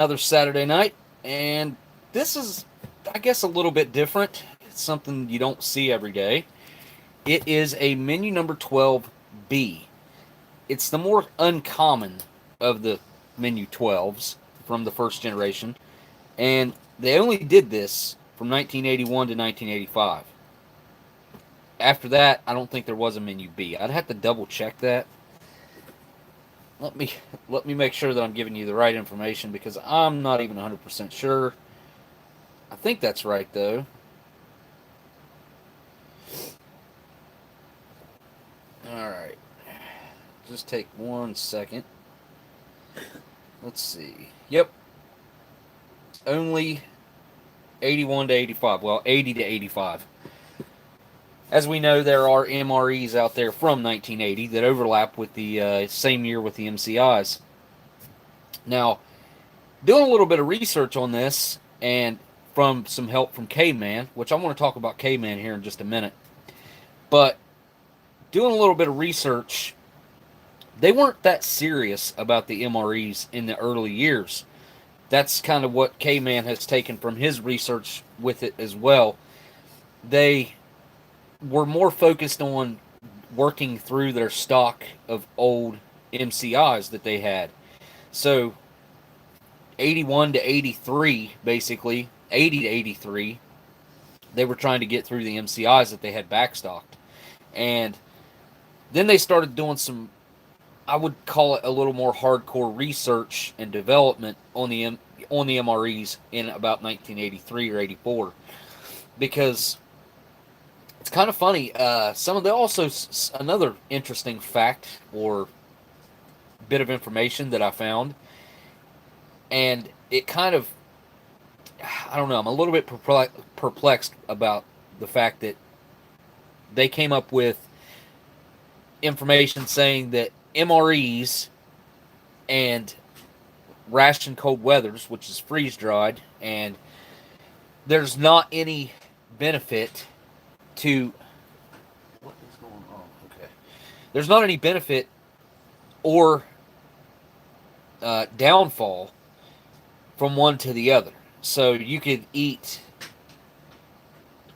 another Saturday night, and this is, I guess, a little bit different. It's something you don't see every day. It is a menu number 12B. It's the more uncommon of the menu 12s from the first generation, and they only did this from 1981 to 1985. After that, I don't think there was a menu B. I'd have to double check that. Let me let me make sure that I'm giving you the right information because I'm not even 100% sure. I think that's right though. All right. Just take 1 second. Let's see. Yep. Only 81 to 85. Well, 80 to 85. As we know, there are MREs out there from 1980 that overlap with the same year with the MCIs. Now, doing a little bit of research on this and from some help from K-Man, which I want to talk about K-Man here in just a minute. But doing a little bit of research, they weren't that serious about the MREs in the early years. That's kind of what K-Man has taken from his research with it as well. They were more focused on working through their stock of old MCIs that they had. So 81 to 83, basically, 80 to 83, they were trying to get through the MCIs that they had backstocked. And then they started doing some, I would call it a little more hardcore research and development on the MREs in about 1983 or 84. Because it's kind of funny. Some of the also another interesting fact or bit of information that I found, and it kind of, I don't know, I'm a little bit perplexed about the fact that they came up with information saying that MREs and ration cold weathers, which is freeze dried, and there's not any benefit to what is going on? Okay, there's not any benefit or downfall from one to the other. So you could eat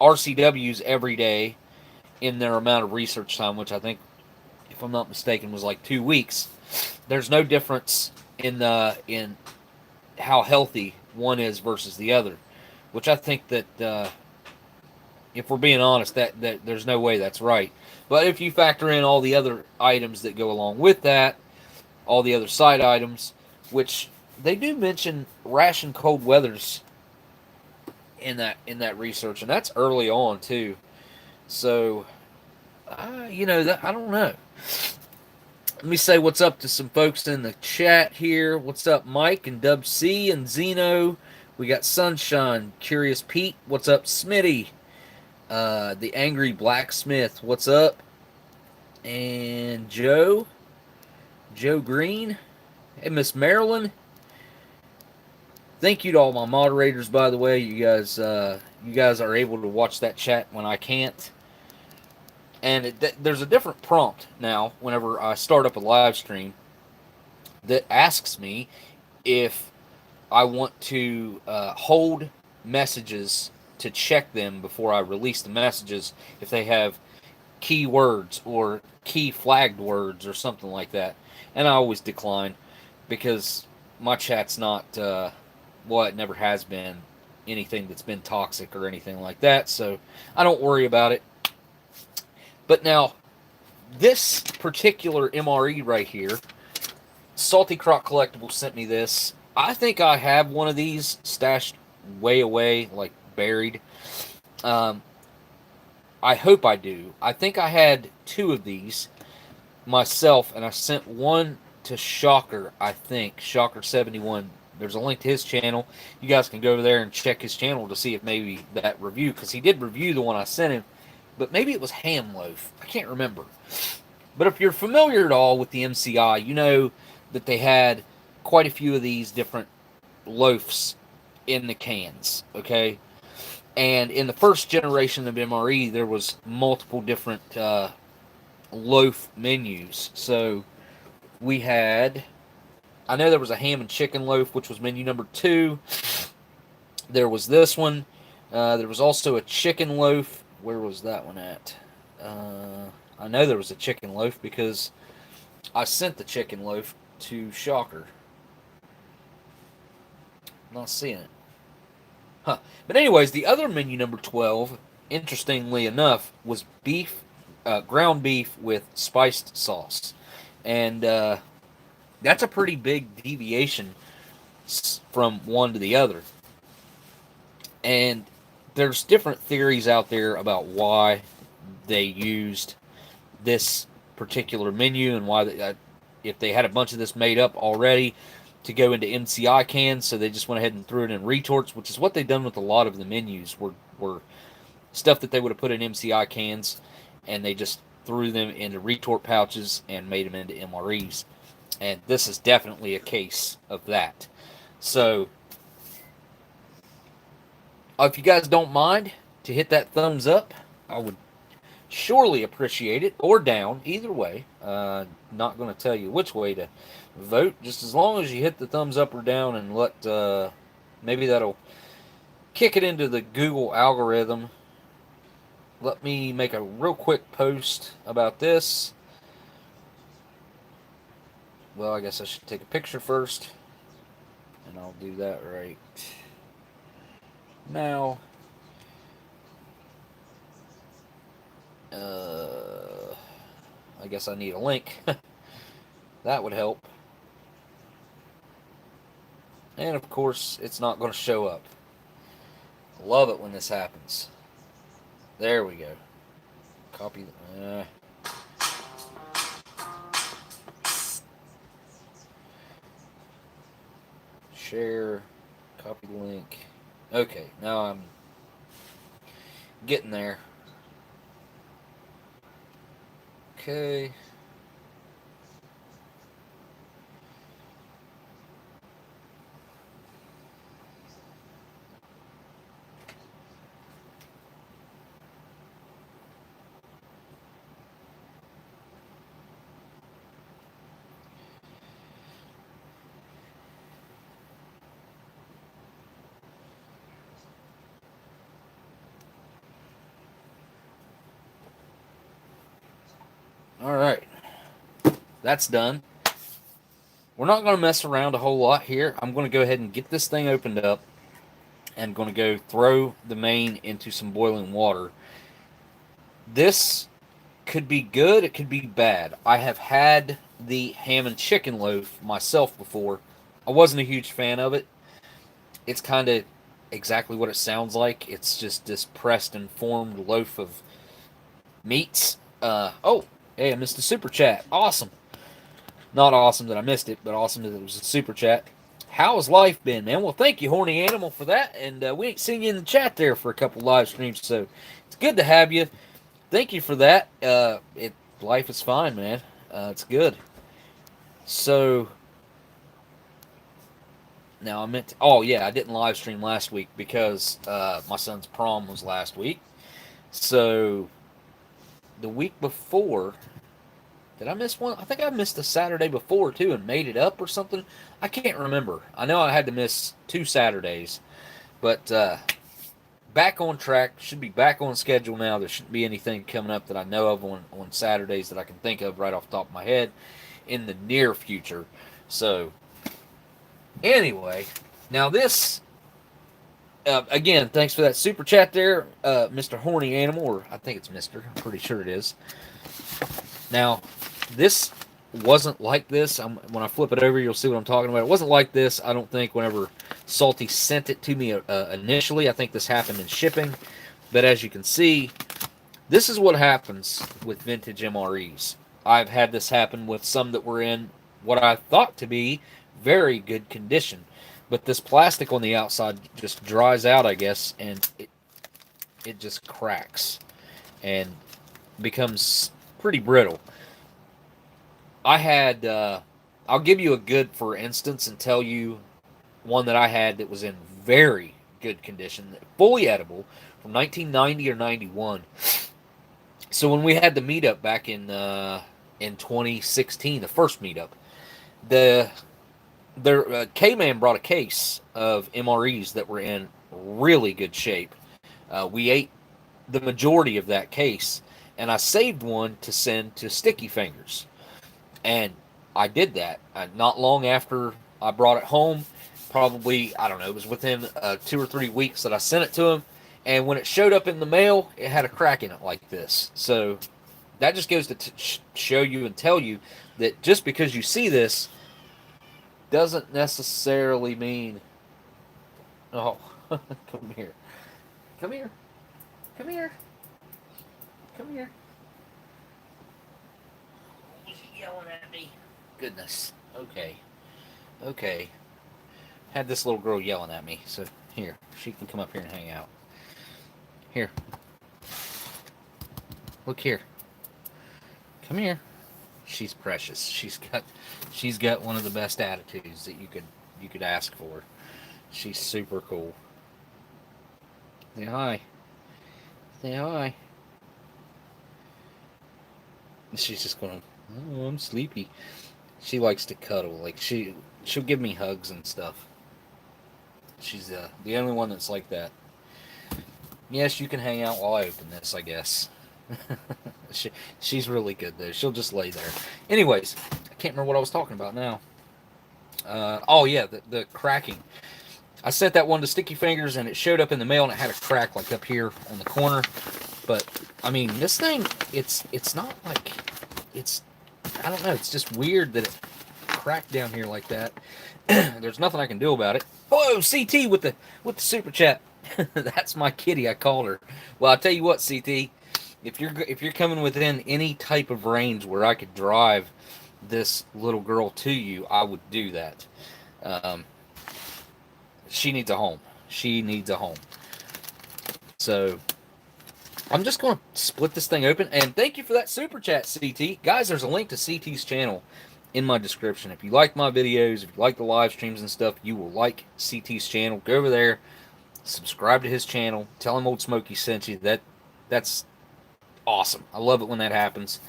RCWs every day in their amount of research time, which I think, if I'm not mistaken, was like 2 weeks. There's no difference in how healthy one is versus the other, which I think that if we're being honest, that there's no way that's right. But if you factor in all the other items that go along with that, all the other side items, which they do mention ration cold weathers in that research, and that's early on too. So, I don't know. Let me say what's up to some folks in the chat here. What's up, Mike and Dub C and Zeno? We got Sunshine, Curious Pete. What's up, Smitty? The Angry Blacksmith. What's up? And Joe Green. Hey, Miss Marilyn. Thank you to all my moderators, by the way. You guys are able to watch that chat when I can't. And there's a different prompt now whenever I start up a live stream that asks me if I want to hold messages to check them before I release the messages if they have keywords or key flagged words or something like that. And I always decline because my chat's not, it never has been anything that's been toxic or anything like that. So I don't worry about it. But now, this particular MRE right here, Saltycroccollectibles sent me this. I think I have one of these stashed way away, like buried. I hope I do. I think I had 2 of these myself, and I sent one to Shocker, I think, Shocker71. There's a link to his channel. You guys can go over there and check his channel to see if maybe that review, because he did review the one I sent him. But maybe it was ham loaf. I can't remember. But if you're familiar at all with the MCI, you know that they had quite a few of these different loafs in the cans, okay? And in the first generation of MRE, there was multiple different loaf menus. So we had I know there was a ham and chicken loaf, which was menu number 2. There was this one. There was also a chicken loaf. Where was that one at? I know there was a chicken loaf because I sent the chicken loaf to Shocker. I'm not seeing it. Huh. But anyways, the other menu number 12, interestingly enough, was beef, ground beef with spiced sauce. And that's a pretty big deviation from one to the other. And there's different theories out there about why they used this particular menu and why if they had a bunch of this made up already to go into MCI cans, so they just went ahead and threw it in retorts, which is what they've done with a lot of the menus, were stuff that they would have put in MCI cans, and they just threw them into retort pouches and made them into MREs. And this is definitely a case of that. So, if you guys don't mind to hit that thumbs up, I would surely appreciate it, or down, either way. Not going to tell you which way to vote, just as long as you hit the thumbs up or down and let, maybe that'll kick it into the Google algorithm. Let me make a real quick post about this. Well, I guess I should take a picture first, and I'll do that right now. I guess I need a link. That would help. And of course, it's not going to show up. Love it when this happens. There we go. Copy. Share. Copy the link. Okay, now I'm getting there. Okay. All right. That's done. We're not going to mess around a whole lot here. I'm going to go ahead and get this thing opened up. I'm going to go throw the main into some boiling water. This could be good. It could be bad. I have had the ham and chicken loaf myself before. I wasn't a huge fan of it. It's kind of exactly what it sounds like. It's just this pressed and formed loaf of meats. Oh, hey, I missed a super chat. Awesome. Not awesome that I missed it, but awesome that it was a super chat. How has life been, man? Well, thank you, Horny Animal, for that. And we ain't seen you in the chat there for a couple live streams, so it's good to have you. Thank you for that. Life is fine, man. It's good. So, now I meant to, oh, yeah, I didn't live stream last week because my son's prom was last week. So, the week before, did I miss one? I think I missed the Saturday before, too, and made it up or something. I can't remember. I know I had to miss 2 Saturdays. But back on track. Should be back on schedule now. There shouldn't be anything coming up that I know of on Saturdays that I can think of right off the top of my head in the near future. So, anyway, now this, again, thanks for that super chat there, Mr. Horny Animal, or I think it's Mr. I'm pretty sure it is. Now, this wasn't like this. When I flip it over, you'll see what I'm talking about. It wasn't like this, I don't think, whenever Salty sent it to me initially. I think this happened in shipping. But as you can see, this is what happens with vintage MREs. I've had this happen with some that were in what I thought to be very good condition. But this plastic on the outside just dries out, I guess, and it just cracks and becomes pretty brittle. I had, I'll give you a good for instance and tell you one that I had that was in very good condition, fully edible, from 1990 or 91. So when we had the meetup back in 2016, the first meetup, K-Man brought a case of MREs that were in really good shape. We ate the majority of that case, and I saved one to send to Sticky Fingers. And I did that not long after I brought it home. Probably, I don't know, it was within 2 or 3 weeks that I sent it to him. And when it showed up in the mail, it had a crack in it like this. So that just goes to show you and tell you that just because you see this doesn't necessarily mean, oh, come here. Come here. Come here. Come here. She's yelling at me. Goodness. Okay. Okay. Had this little girl yelling at me. So here, she can come up here and hang out. Here. Look here. Come here. She's precious. She's got one of the best attitudes that you could ask for. She's super cool. Say hi. Say hi. She's just going, oh, I'm sleepy. She likes to cuddle. Like she'll give me hugs and stuff. She's the only one that's like that. Yes, you can hang out while I open this, I guess. She's really good though. She'll just lay there. Anyways, I can't remember what I was talking about now. Oh yeah, the cracking. I sent that one to Sticky Fingers and it showed up in the mail and it had a crack like up here on the corner. But I mean, this thing, it's not like I don't know. It's just weird that it cracked down here like that. There's nothing I can do about it. Whoa, CT with the super chat. That's my kitty. I called her. Well, I'll tell you what, CT. If you're coming within any type of range where I could drive this little girl to you, I would do that. She needs a home. She needs a home. So I'm just going to split this thing open. And thank you for that super chat, CT. Guys, there's a link to CT's channel in my description. If you like my videos, if you like the live streams and stuff, you will like CT's channel. Go over there, subscribe to his channel, tell him Oldsmokey sent you. That's awesome. I love it when that happens.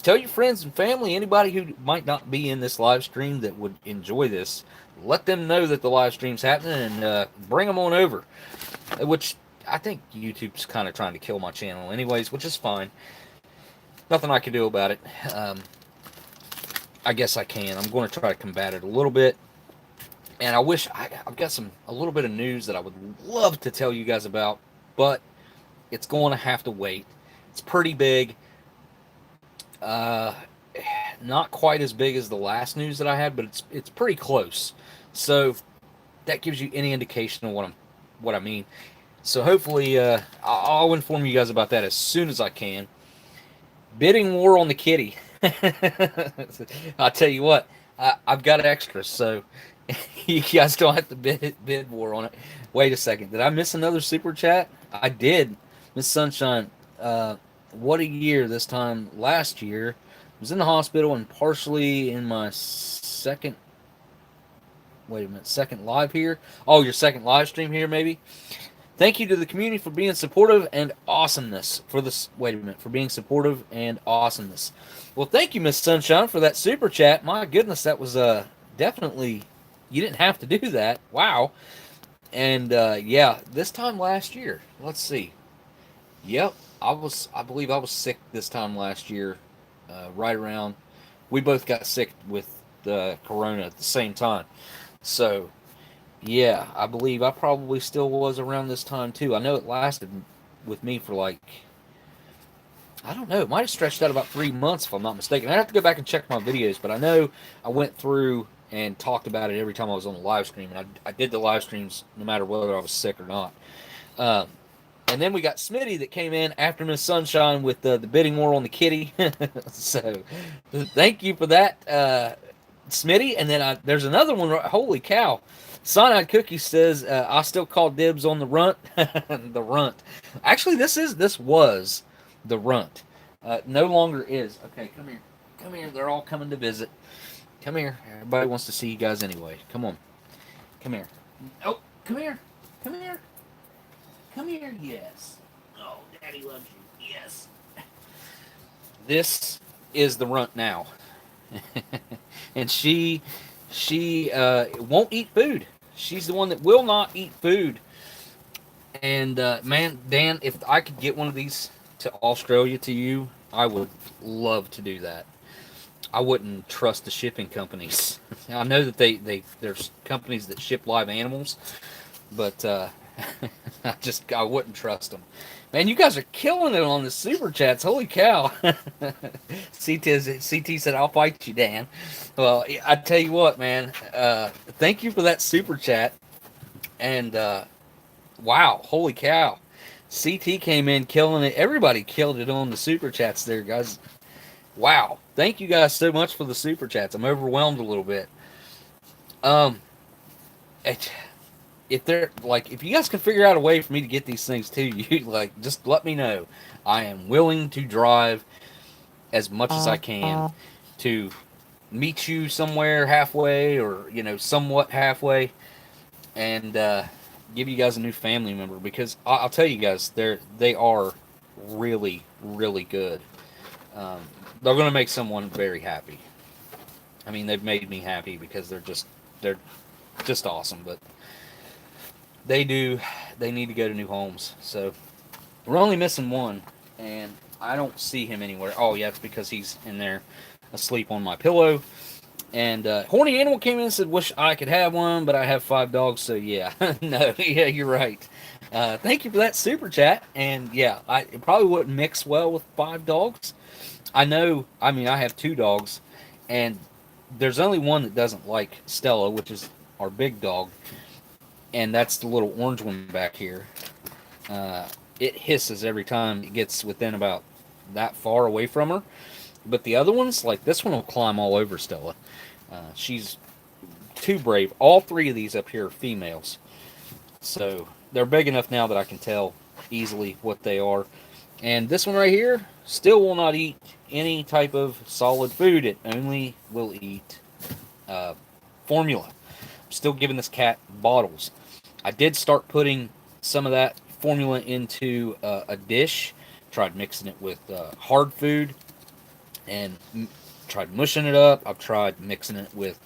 Tell your friends and family, anybody who might not be in this live stream that would enjoy this, let them know that the live stream's happening and bring them on over. Which I think YouTube's kind of trying to kill my channel anyways, which is fine. Nothing I can do about it. I guess I can. I'm going to try to combat it a little bit. And I wish I've got a little bit of news that I would love to tell you guys about, but it's going to have to wait. It's pretty big. Not quite as big as the last news that I had, but it's pretty close. So that gives you any indication of what I mean. So hopefully I'll inform you guys about that as soon as I can. Bidding war on the kitty. I'll tell you what, I've got extras, so you guys don't have to bid war on it. Wait a second, did I miss another super chat? I did. Miss Sunshine, what a year this time last year. I was in the hospital and partially in my second live here. Oh, your second live stream here, maybe? Thank you to the community for being supportive and awesomeness. For being supportive and awesomeness. Well, thank you, Miss Sunshine, for that super chat. My goodness, that was definitely, you didn't have to do that. Wow. And yeah, this time last year, let's see. Yep, I believe I was sick this time last year, right around. We both got sick with the corona at the same time. So yeah, I believe I probably still was around this time too. I know it lasted with me for like, I don't know, it might have stretched out about 3 months if I'm not mistaken. I'd have to go back and check my videos, but I know I went through and talked about it every time I was on the live stream, and I did the live streams no matter whether I was sick or not. And then we got Smitty that came in after Miss Sunshine with the bidding war on the kitty. So thank you for that, Smitty. And then there's another one. Holy cow. Cyanide Cookie says, I still call dibs on the runt. The runt. Actually, this was the runt. No longer is. Okay, come here. Come here. They're all coming to visit. Come here. Everybody wants to see you guys anyway. Come on. Come here. Oh, come here. Come here. Come here. Yes. Oh, Daddy loves you. Yes. This is the runt now. And she's She won't eat food. She's the one that will not eat food. And man, Dan, if I could get one of these to Australia to you, I would love to do that. I wouldn't trust the shipping companies. I know that there's companies that ship live animals, but I wouldn't trust them. Man, you guys are killing it on the super chats. Holy cow! CT said, "I'll fight you, Dan." Well, I tell you what, man. Thank you for that super chat. And wow, holy cow! CT came in killing it. Everybody killed it on the super chats there, guys. Wow. Thank you guys so much for the super chats. I'm overwhelmed a little bit. Um, if you guys can figure out a way for me to get these things to you, like, just let me know. I am willing to drive as much as I can to meet you somewhere halfway, or somewhat halfway, and give you guys a new family member, because I'll tell you guys, they are really, really good. They're going to make someone very happy. I mean, they've made me happy because they're just awesome. But they need to go to new homes. So we're only missing one, and I don't see him anywhere. Oh yeah, it's because he's in there asleep on my pillow. And Horny Animal came in and said, "Wish I could have one, but I have 5 dogs." So yeah, no, yeah, you're right. Thank you for that super chat. And yeah, it probably wouldn't mix well with 5 dogs. I know. I mean, I have 2 dogs, and there's only one that doesn't like Stella, which is our big dog, and that's the little orange one back here. It hisses every time it gets within about that far away from her. But the other ones, like this one, will climb all over Stella. She's too brave. All 3 of these up here are females, so they're big enough now that I can tell easily what they are. And this one right here still will not eat any type of solid food. It only will eat formula. I'm still giving this cat bottles. I did start putting some of that formula into a dish. Tried mixing it with hard food and tried mushing it up. I've tried mixing it with...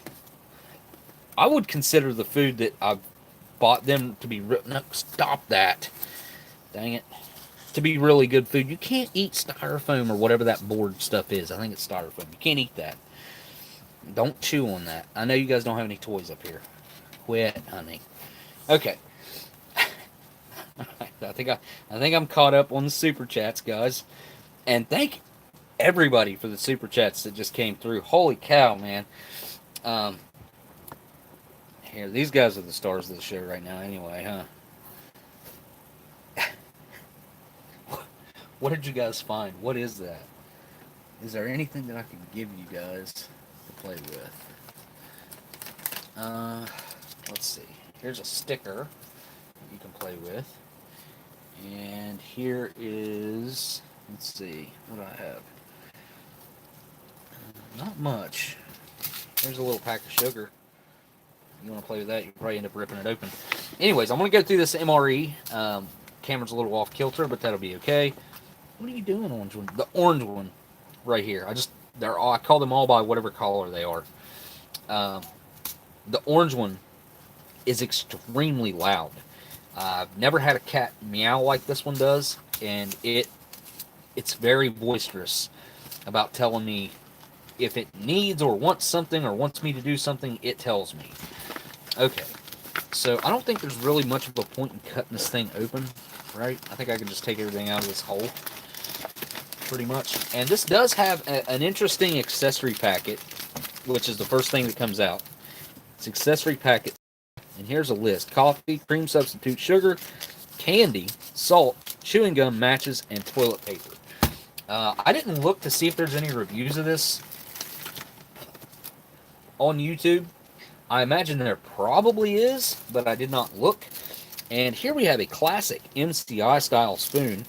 I would consider the food that I've bought them to be... No, stop that. Dang it. To be really good food. You can't eat styrofoam or whatever that board stuff is. I think it's styrofoam. You can't eat that. Don't chew on that. I know you guys don't have any toys up here. Quit, honey. Okay. I think I'm caught up on the super chats, guys. And thank everybody for the super chats that just came through. Holy cow, man. Here, these guys are the stars of the show right now anyway, huh? What did you guys find? What is that? Is there anything that I can give you guys to play with? Let's see. Here's a sticker that you can play with. And here is... Let's see. What do I have? Not much. There's a little pack of sugar. You want to play with that, you probably end up ripping it open. Anyways, I'm going to go through this MRE. Camera's a little off kilter, but that'll be okay. What are you doing, orange one? The orange one right here. I call them all by whatever color they are. The orange one is extremely loud. I've never had a cat meow like this one does, and it's very boisterous about telling me if it needs or wants something or wants me to do something. It tells me. Okay, so I don't think there's really much of a point in cutting this thing open, right? I think I can just take everything out of this hole, pretty much. And this does have an interesting accessory packet, which is the first thing that comes out. It's accessory packet, and here's a list: coffee, cream substitute, sugar, candy, salt, chewing gum, matches, and toilet paper. I didn't look to see if there's any reviews of this on YouTube. I imagine there probably is, but I did not look. And here we have a classic MCI style spoon.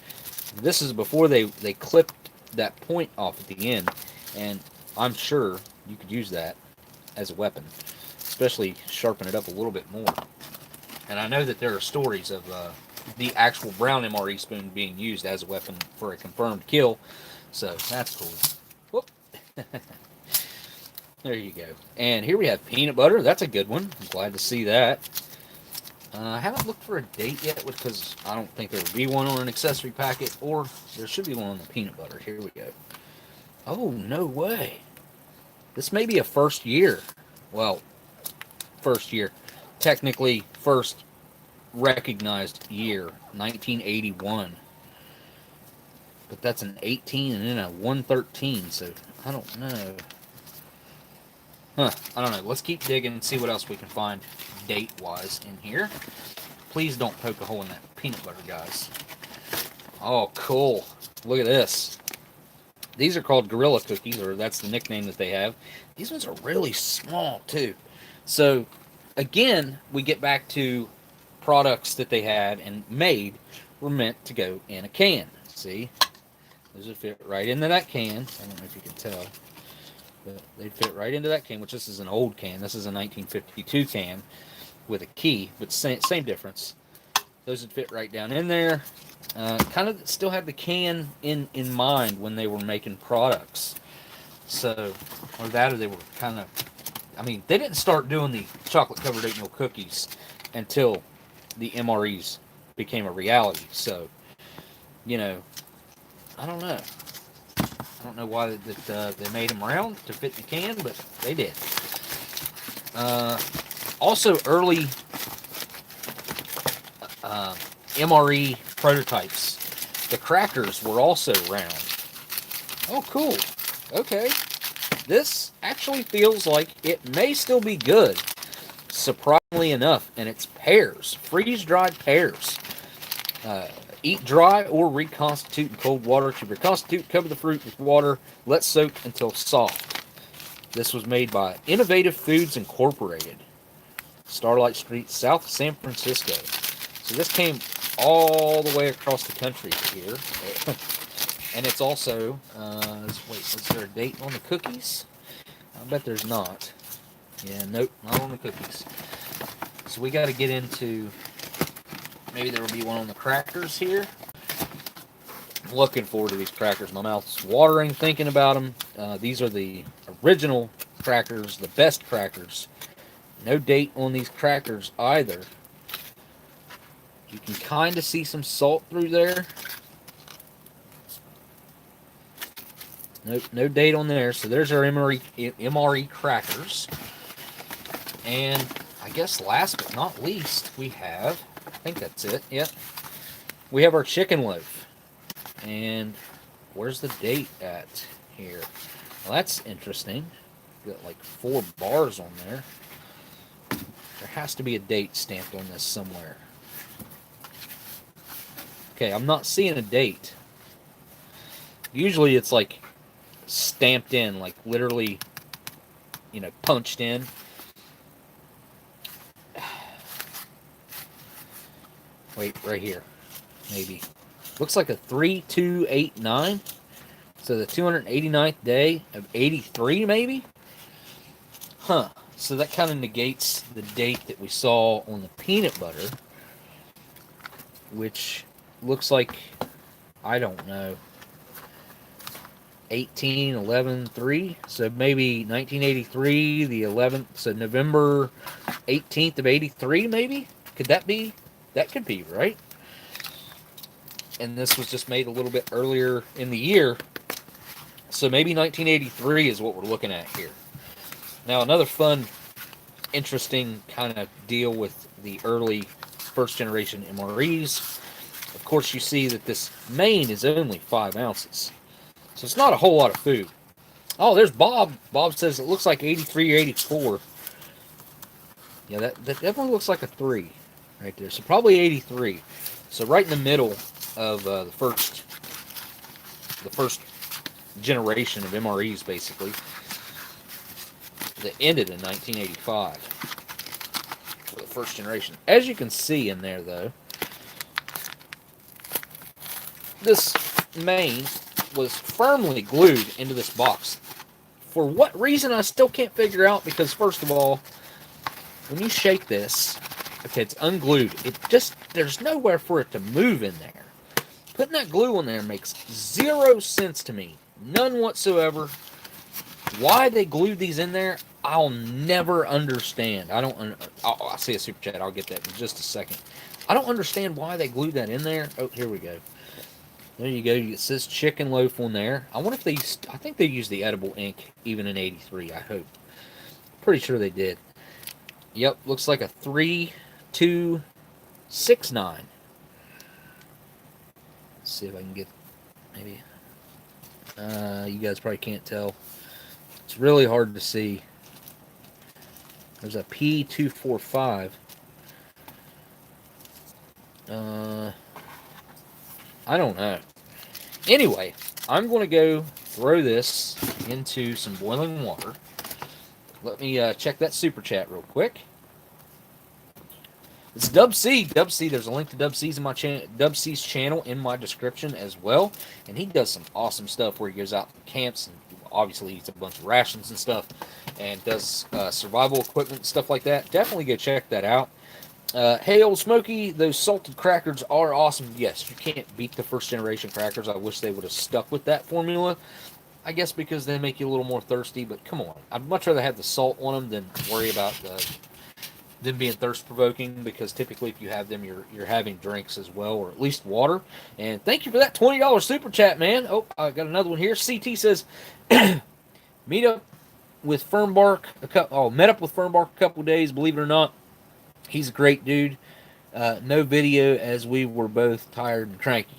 This is before they clipped that point off at the end, and I'm sure you could use that as a weapon, especially sharpen it up a little bit more. And I know that there are stories of the actual brown MRE spoon being used as a weapon for a confirmed kill, so that's cool. Whoop. There you go. And here we have peanut butter. That's a good one. I'm glad to see that. I haven't looked for a date yet because I don't think there would be one on an accessory packet, or there should be one on the peanut butter. Here we go. Oh, no way. This may be a first year. Well, first year. Technically, first recognized year, 1981. But that's an 18 and then a 113, so I don't know. Huh, I don't know. Let's keep digging and see what else we can find date-wise in here. Please don't poke a hole in that peanut butter, guys. Oh, cool. Look at this. These are called Gorilla Cookies, or that's the nickname that they have. These ones are really small, too. So, again, we get back to products that they had and made were meant to go in a can. See? Those would fit right into that can. I don't know if you can tell. But they fit right into that can, which this is an old can. This is a 1952 can with a key, but same difference. Those would fit right down in there. Kind of still had the can in mind when they were making products. So, or that, or they were kind of, I mean, they didn't start doing the chocolate-covered oatmeal cookies until the MREs became a reality. So, you know, I don't know. I don't know why they made them round to fit in the can, but they did. Also, early MRE prototypes. The crackers were also round. Oh, cool. Okay. This actually feels like it may still be good, surprisingly enough, and it's Pears. Freeze-dried pears. Eat dry or reconstitute in cold water. To reconstitute, cover the fruit with water. Let soak until soft. This was made by Innovative Foods Incorporated. Starlight Street, South San Francisco. So this came all the way across the country here. And it's also, wait, is there a date on the cookies? I bet there's not. Yeah, nope, not on the cookies. So we got to get into, maybe there will be one on the crackers here. I'm looking forward to these crackers. My mouth's watering thinking about them. These are the original crackers, the best crackers. No date on these crackers either. You can kind of see some salt through there. Nope, no date on there. So there's our MRE crackers. And I guess last but not least, we have, I think that's it, yep. We have our chicken loaf. And where's the date at here? Well, that's interesting. Got like 4 bars on there. There has to be a date stamped on this somewhere. Okay, I'm not seeing a date. Usually it's like stamped in, like literally, you know, punched in. Wait, right here. Maybe. Looks like a 3289. So the 289th day of 83, maybe? Huh. So that kind of negates the date that we saw on the peanut butter, which looks like, I don't know, 18/11/3. So maybe 1983, the 11th, so November 18th of 83, maybe? Could that be? That could be, right? And this was just made a little bit earlier in the year. So maybe 1983 is what we're looking at here. Now, another fun, interesting kind of deal with the early first generation MREs. Of course, you see that this main is only 5 ounces. So it's not a whole lot of food. Oh, there's Bob. Bob says it looks like 83 or 84. Yeah, that definitely looks like a 3 right there. So probably 83. So right in the middle of the first generation of MREs, basically, that ended in 1985 for the first generation. As you can see in there, though, this main was firmly glued into this box. For what reason, I still can't figure out, because first of all, when you shake this, okay, it's unglued. There's nowhere for it to move in there. Putting that glue on there makes 0 sense to me. None whatsoever. Why they glued these in there, I'll never understand. I'll see a super chat. I'll get that in just a second. I don't understand why they glued that in there. Oh, here we go. There you go. It says chicken loaf on there. I wonder if they used, I think they used the edible ink even in 83, I hope. Pretty sure they did. Yep, looks like a 3269. Let's see if I can get, maybe. You guys probably can't tell. It's really hard to see. There's a P245. I don't know. Anyway, I'm going to go throw this into some boiling water. Let me check that super chat real quick. It's Dub C. Dub C. There's a link to Dub C's in my Dub C's channel in my description as well, and he does some awesome stuff where he goes out to camps and obviously eats a bunch of rations and stuff, and does survival equipment and stuff like that. Definitely go check that out. Hey, Oldsmokey, those salted crackers are awesome. Yes, you can't beat the first generation crackers. I wish they would have stuck with that formula. I guess because they make you a little more thirsty, but come on. I'd much rather have the salt on them than worry about them being thirst-provoking, because typically if you have them, you're having drinks as well, or at least water. And thank you for that $20 super chat, man. Oh, I got another one here. CT says, meet up with Fernbark met up with Fernbark a couple days, believe it or not. He's a great dude. No video as we were both tired and cranky.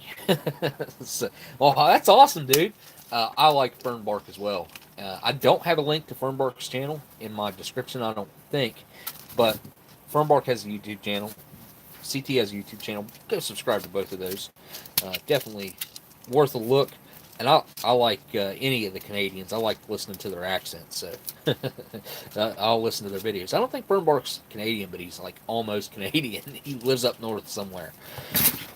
So, well, that's awesome, dude. I like Fernbark as well. I don't have a link to Fernbark's channel in my description, I don't think. But Fernbark has a YouTube channel. CT has a YouTube channel. Go subscribe to both of those. Definitely worth a look. And I like any of the Canadians. I like listening to their accents. So I'll listen to their videos. I don't think Fernbark's Canadian, but he's like almost Canadian. He lives up north somewhere.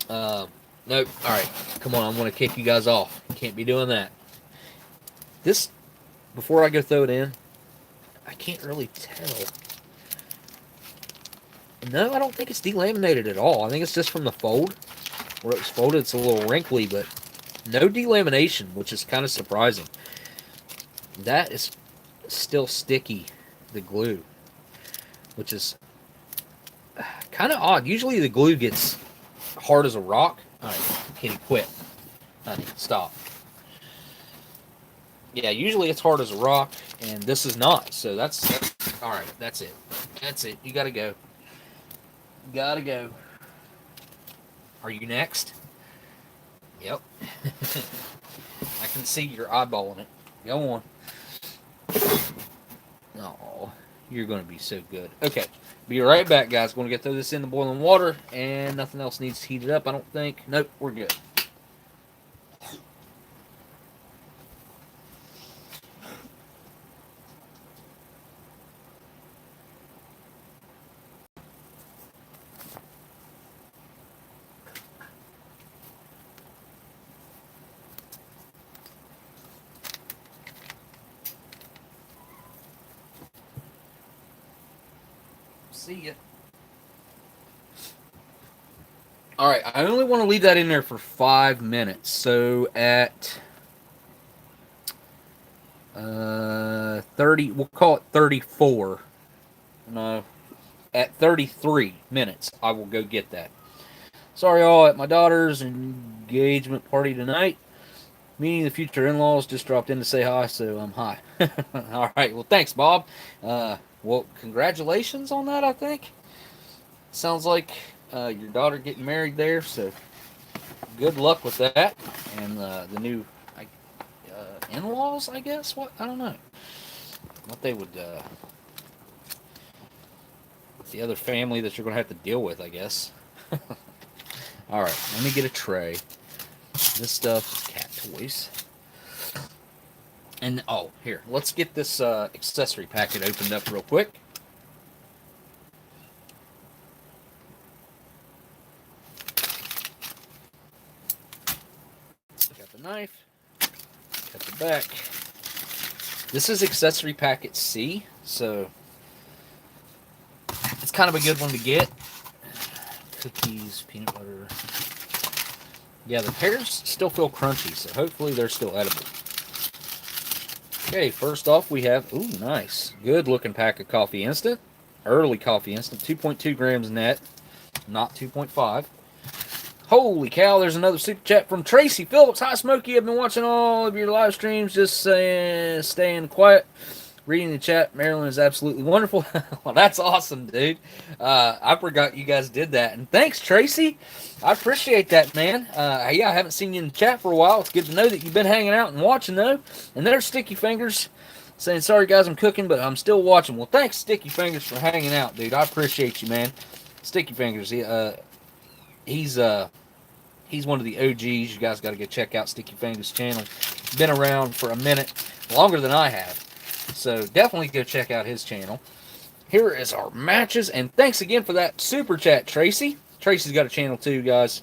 Nope. All right. Come on. I'm going to kick you guys off. Can't be doing that. This, before I go throw it in, I can't really tell. No, I don't think it's delaminated at all. I think it's just from the fold. Where it was folded, it's a little wrinkly, but no delamination, which is kind of surprising. That is still sticky, the glue, which is kind of odd. Usually the glue gets hard as a rock. All right, Kenny, quit. Honey, stop. Yeah, usually it's hard as a rock, and this is not. So that's all right. That's it. That's it. You got to go. Gotta go. Are you next? Yep. I can see your eyeballing it. Go on. Oh, you're going to be so good. Okay. Be right back, guys. Going to throw this in the boiling water, and nothing else needs to heat it up, I don't think. Nope, we're good. See ya. Alright, I only want to leave that in there for 5 minutes. So at 30, we'll call it 34. No, at 33 minutes, I will go get that. Sorry, all, at my daughter's engagement party tonight. Meeting the future in-laws, just dropped in to say hi, so I'm hi. All right, well, thanks, Bob. Well, congratulations on that, I think. Sounds like your daughter getting married there, so good luck with that. And the new in-laws, I guess? What? I don't know. What they would... the other family that you're going to have to deal with, I guess. All right, let me get a tray. This stuff is cat toys. And, oh, here, let's get this accessory packet opened up real quick. Got the knife. Cut the back. This is accessory packet C, so it's kind of a good one to get. Cookies, peanut butter. Yeah, the pears still feel crunchy, so hopefully they're still edible. Okay, first off we have, ooh, nice. Good looking pack of coffee instant. Early coffee instant, 2.2 grams net, not 2.5. Holy cow, there's another super chat from Tracy Phillips. Hi, Smokey. I've been watching all of your live streams, just staying quiet, reading the chat. Maryland is absolutely wonderful. Well, that's awesome, dude. I forgot you guys did that. And thanks, Tracy. I appreciate that, man. Yeah, I haven't seen you in the chat for a while. It's good to know that you've been hanging out and watching, though. And there's Sticky Fingers saying, sorry, guys, I'm cooking, but I'm still watching. Well, thanks, Sticky Fingers, for hanging out, dude. I appreciate you, man. Sticky Fingers, he's one of the OGs. You guys got to go check out Sticky Fingers' channel. Been around for a minute, longer than I have. So definitely go check out his channel. Here is our matches, and thanks again for that super chat, Tracy. Tracy's got a channel too, guys.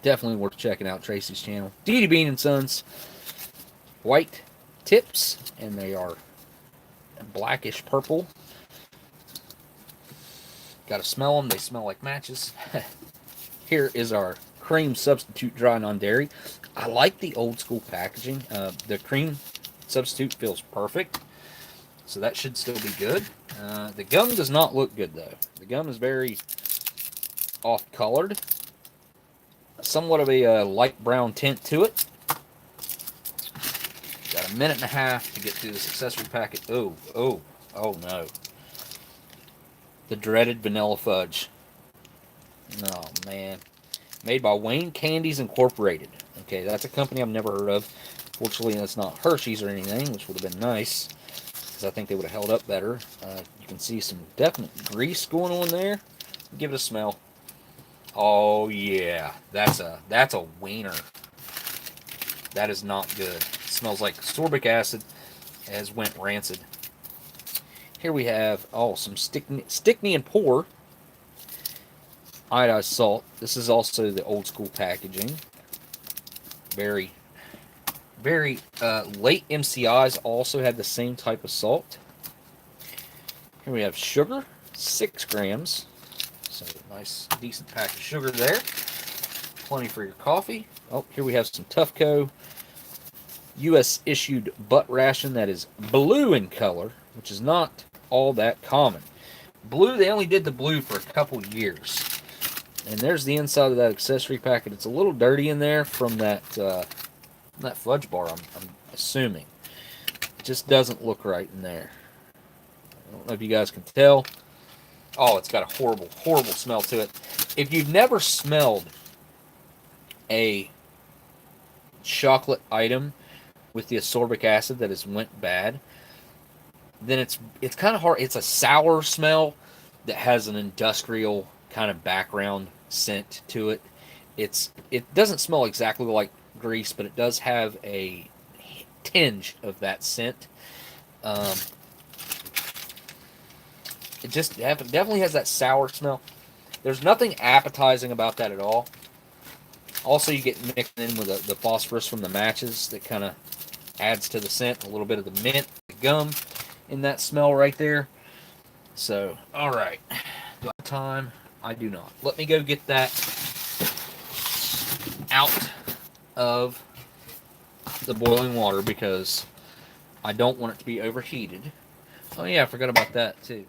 Definitely worth checking out Tracy's channel. D.D. Bean and Sons. White tips, and they are blackish purple. Got to smell them. They smell like matches. Here is our cream substitute dry non-dairy. I like the old school packaging. The cream substitute feels perfect, so that should still be good. The gum does not look good, though. The gum is very off-colored. Somewhat of a light brown tint to it. Got a minute and a half to get through this accessory packet. Oh no. The dreaded vanilla fudge. Oh, man. Made by Wayne Candies Incorporated. Okay, that's a company I've never heard of. Fortunately, that's not Hershey's or anything, which would have been nice, because I think they would have held up better. You can see some definite grease going on there. Give it a smell. Oh, yeah. That's a wiener. That is not good. It smells like sorbic acid has went rancid. Here we have, some Stickney and Pour Iodized Salt. This is also the old school packaging. Very, very late MCIs also had the same type of salt. Here we have sugar, 6 grams. So nice, decent pack of sugar there. Plenty for your coffee. Oh, here we have some Tuffco U.S. issued butt ration that is blue in color, which is not all that common. Blue, they only did the blue for a couple years. And there's the inside of that accessory packet. It's a little dirty in there from that fudge bar, I'm assuming. It just doesn't look right in there. I don't know if you guys can tell. Oh, it's got a horrible, horrible smell to it. If you've never smelled a chocolate item with the ascorbic acid that has went bad, then it's kind of hard. It's a sour smell that has an industrial kind of background scent to it. It doesn't smell exactly like grease, but it does have a tinge of that scent. It just definitely has that sour smell. There's nothing appetizing about that at all. Also, you get mixed in with the phosphorus from the matches that kind of adds to the scent. A little bit of the mint, the gum in that smell right there. So, all right. Do I have time? I do not. Let me go get that out of the boiling water because I don't want it to be overheated. Oh yeah, I forgot about that too.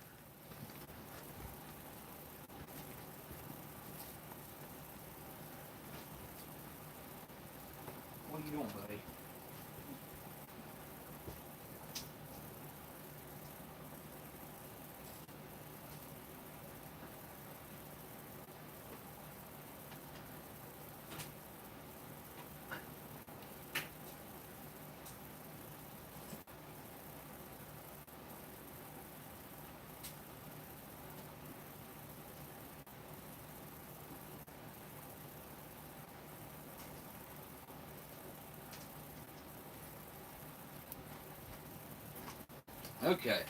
What are you doing, buddy? Okay.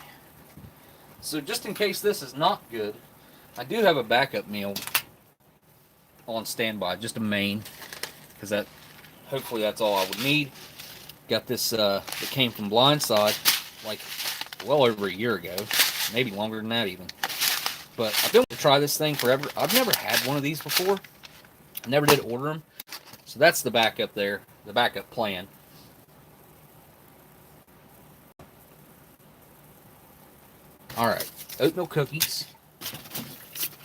So just in case this is not good, I do have a backup meal on standby, just a main, because hopefully that's all I would need. Got this that came from Blindside like well over a year ago, maybe longer than that even. But I've been wanting to try this thing forever. I've never had one of these before. I never did order them. So that's the backup there, the backup plan. Alright, oatmeal cookies.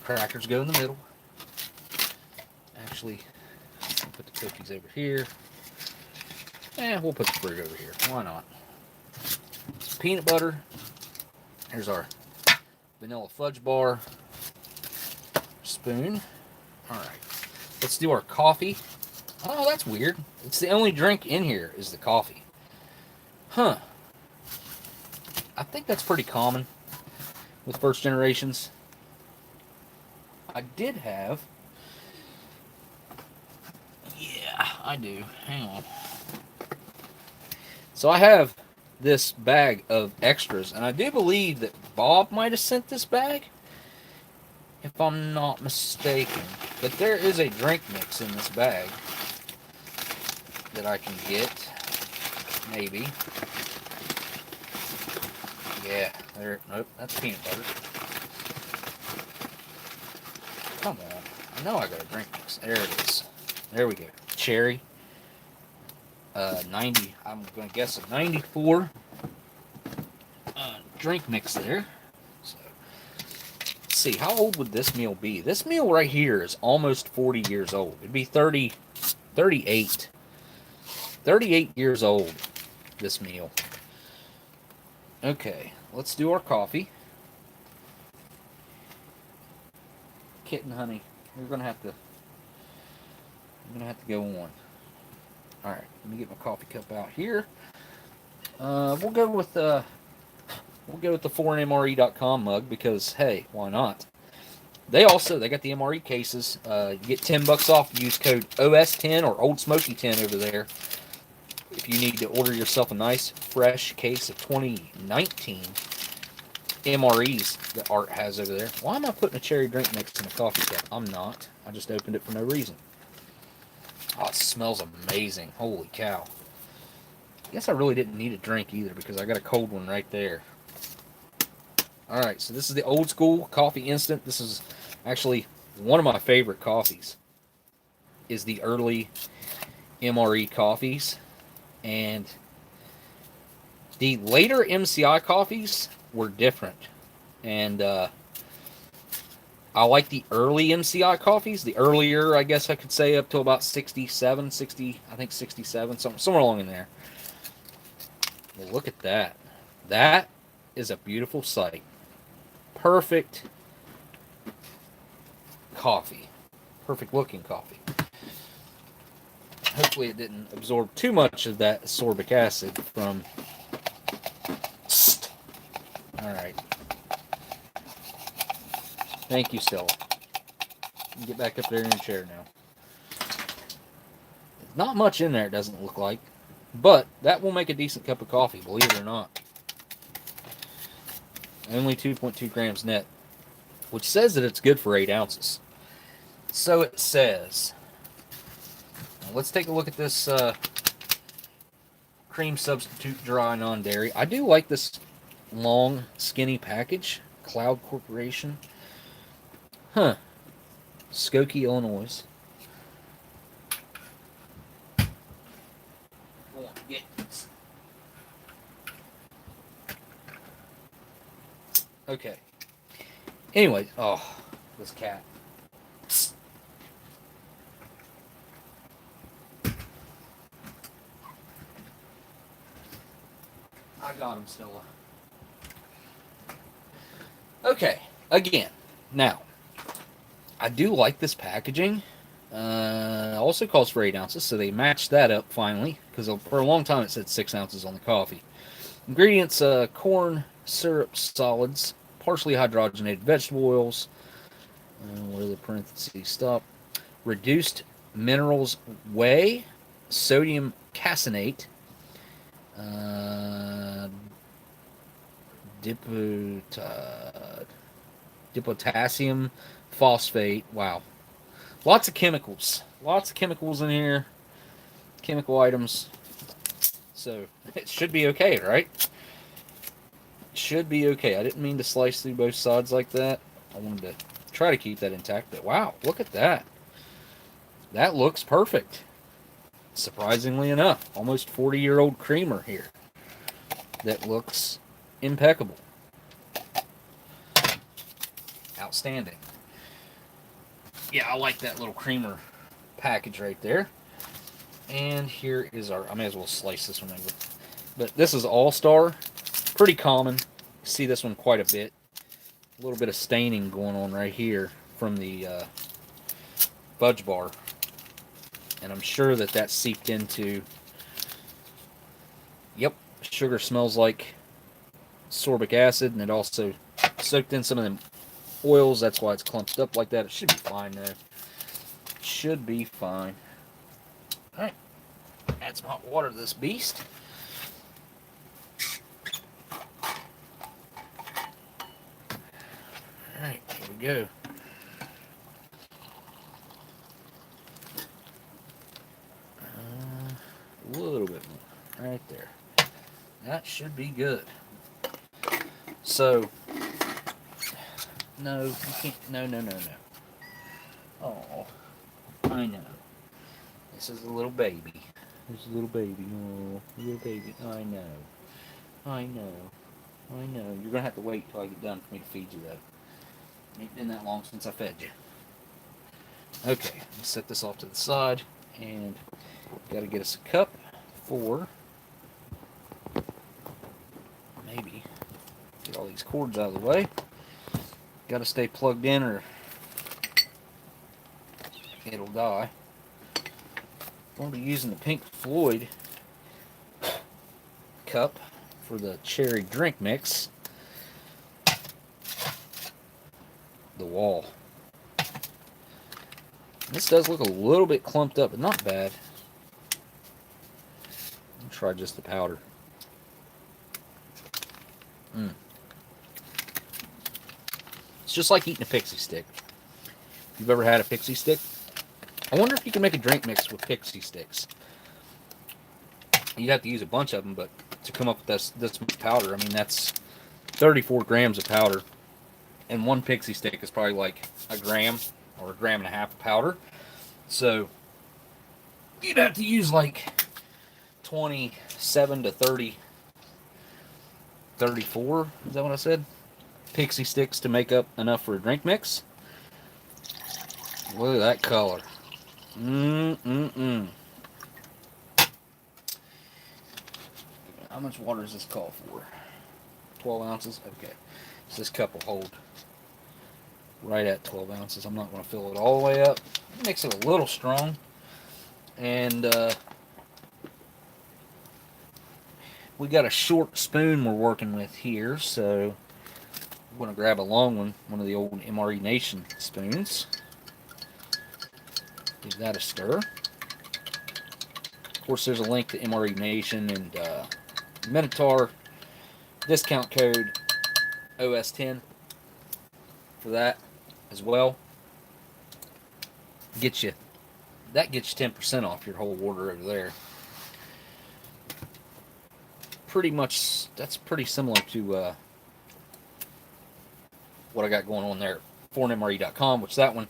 Crackers go in the middle. Actually, I'll put the cookies over here. And we'll put the fruit over here. Why not? Some peanut butter. Here's our vanilla fudge bar. Spoon. Alright, let's do our coffee. Oh, that's weird. It's the only drink in here is the coffee. Huh. I think that's pretty common with first generations. I did have... Yeah, I do. Hang on. So I have this bag of extras, and I do believe that Bob might have sent this bag, if I'm not mistaken. But there is a drink mix in this bag that I can get, maybe. Yeah, there. Nope, that's peanut butter. Come on, I know I got a drink mix. There it is. There we go. Cherry. 90. I'm gonna guess a 94 drink mix there. So, let's see, how old would this meal be? This meal right here is almost 40 years old. It'd be 38 years old, this meal. Okay, let's do our coffee. Kitten, honey, we're gonna have to go on. All right, let me get my coffee cup out here. We'll go with the 4mre.com mug because hey, why not? They got the MRE cases. You get $10 off. Use code OS10 or Oldsmokey10 over there if you need to order yourself a nice fresh case of 2019 MREs that Art has over there. Why am I putting a cherry drink mix in a coffee cup? I'm not. I just opened it for no reason. Oh, it smells amazing. Holy cow. I guess I really didn't need a drink either because I got a cold one right there. Alright, so this is the old school coffee instant. This is actually one of my favorite coffees. Is the early MRE coffees. And the later MCI coffees were different. And I like the early MCI coffees. The earlier, I guess I could say, up to about 67, 60, I think 67, somewhere along in there. Well, look at that. That is a beautiful sight. Perfect coffee. Perfect looking coffee. Hopefully it didn't absorb too much of that ascorbic acid from... Alright. Thank you, Stella. Get back up there in your chair now. Not much in there, it doesn't look like. But that will make a decent cup of coffee, believe it or not. Only 2.2 grams net. Which says that it's good for 8 ounces. So it says. Now let's take a look at this cream substitute dry non-dairy. I do like this long, skinny package. Cloud Corporation. Huh. Skokie, Illinois. Okay. Anyway, oh, this cat. Psst. I got him, Stella. Okay, again, now, I do like this packaging. Also calls for 8 ounces, so they matched that up finally, because for a long time it said 6 ounces on the coffee. Ingredients, corn, syrup, solids, partially hydrogenated vegetable oils, what are the parentheses, stop, reduced minerals whey, sodium caseinate, dipotassium phosphate, wow, lots of chemicals in here, chemical items, so it should be okay, right? Should be okay. I didn't mean to slice through both sides like that. I wanted to try to keep that intact, but wow, look at that. That looks perfect. Surprisingly enough, almost 40-year-old creamer here. That looks impeccable. outstanding. Yeah, I like that little creamer package right there. And here is our, I may as well slice this one over. But this is All-Star. Pretty common. See this one quite a bit. A little bit of staining going on right here from the fudge bar. And I'm sure that that seeped into, yep, sugar smells like sorbic acid, and it also soaked in some of them oils. That's why it's clumped up like that. It should be fine though. Should be fine. Alright, add some hot water to this beast. Alright, here we go. A little bit more. Right there. That should be good. So, no, you can't. No, no, no, no. Oh, I know. This is a little baby. This is a little baby. Oh, little baby. I know. I know. I know. You're going to have to wait till I get done for me to feed you, though. It ain't been that long since I fed you. Okay, let's set this off to the side. And got to get us a cup for, maybe, get all these cords out of the way. Got to stay plugged in or it'll die. I'm going to be using the Pink Floyd cup for the cherry drink mix. The wall. This does look a little bit clumped up, but not bad. I'll try just the powder. It's just like eating a pixie stick. If you've ever had a pixie stick, I wonder if you can make a drink mix with pixie sticks. You'd have to use a bunch of them, but to come up with this much powder, I mean, that's 34 grams of powder. And one pixie stick is probably like a gram or a gram and a half of powder. So you'd have to use like 27 to 30, 34, is that what I said? Pixie sticks to make up enough for a drink mix. Look at that color. How much water does this call for? 12 ounces? Okay. So this cup will hold right at 12 ounces. I'm not going to fill it all the way up. It makes it a little strong. And we got a short spoon we're working with here, so I'm going to grab a long one of the old MRE Nation spoons. Give that a stir. Of course, there's a link to MRE Nation and Minotaur. Discount code OS10 for that as well. That gets you 10% off your whole order over there. Pretty much, that's pretty similar to what I got going on there. foreignmre.com, which that one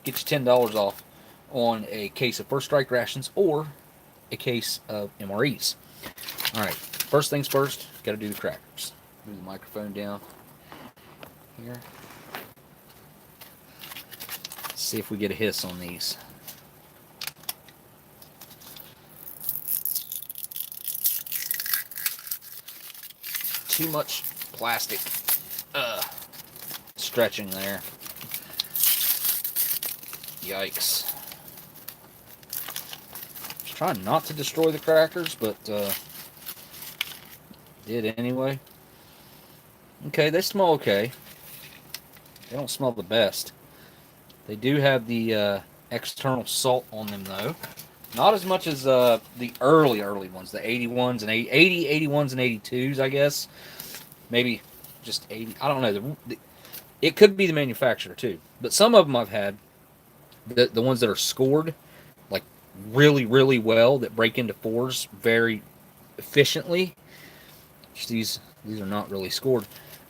gets you $10 off on a case of First Strike rations or a case of MREs. Alright, first things first, got to do the crackers. Move the microphone down here. Let's see if we get a hiss on these. Too much plastic stretching there. Yikes. Just trying not to destroy the crackers, but did anyway. Okay, they smell okay. They don't smell the best. They do have the external salt on them, though. Not as much as the early ones, the 81s and 81s and 82s, I guess. Maybe just 80. I don't know. It could be the manufacturer, too. But some of them I've had, the ones that are scored, like really, really well, that break into fours very efficiently. These are not really scored.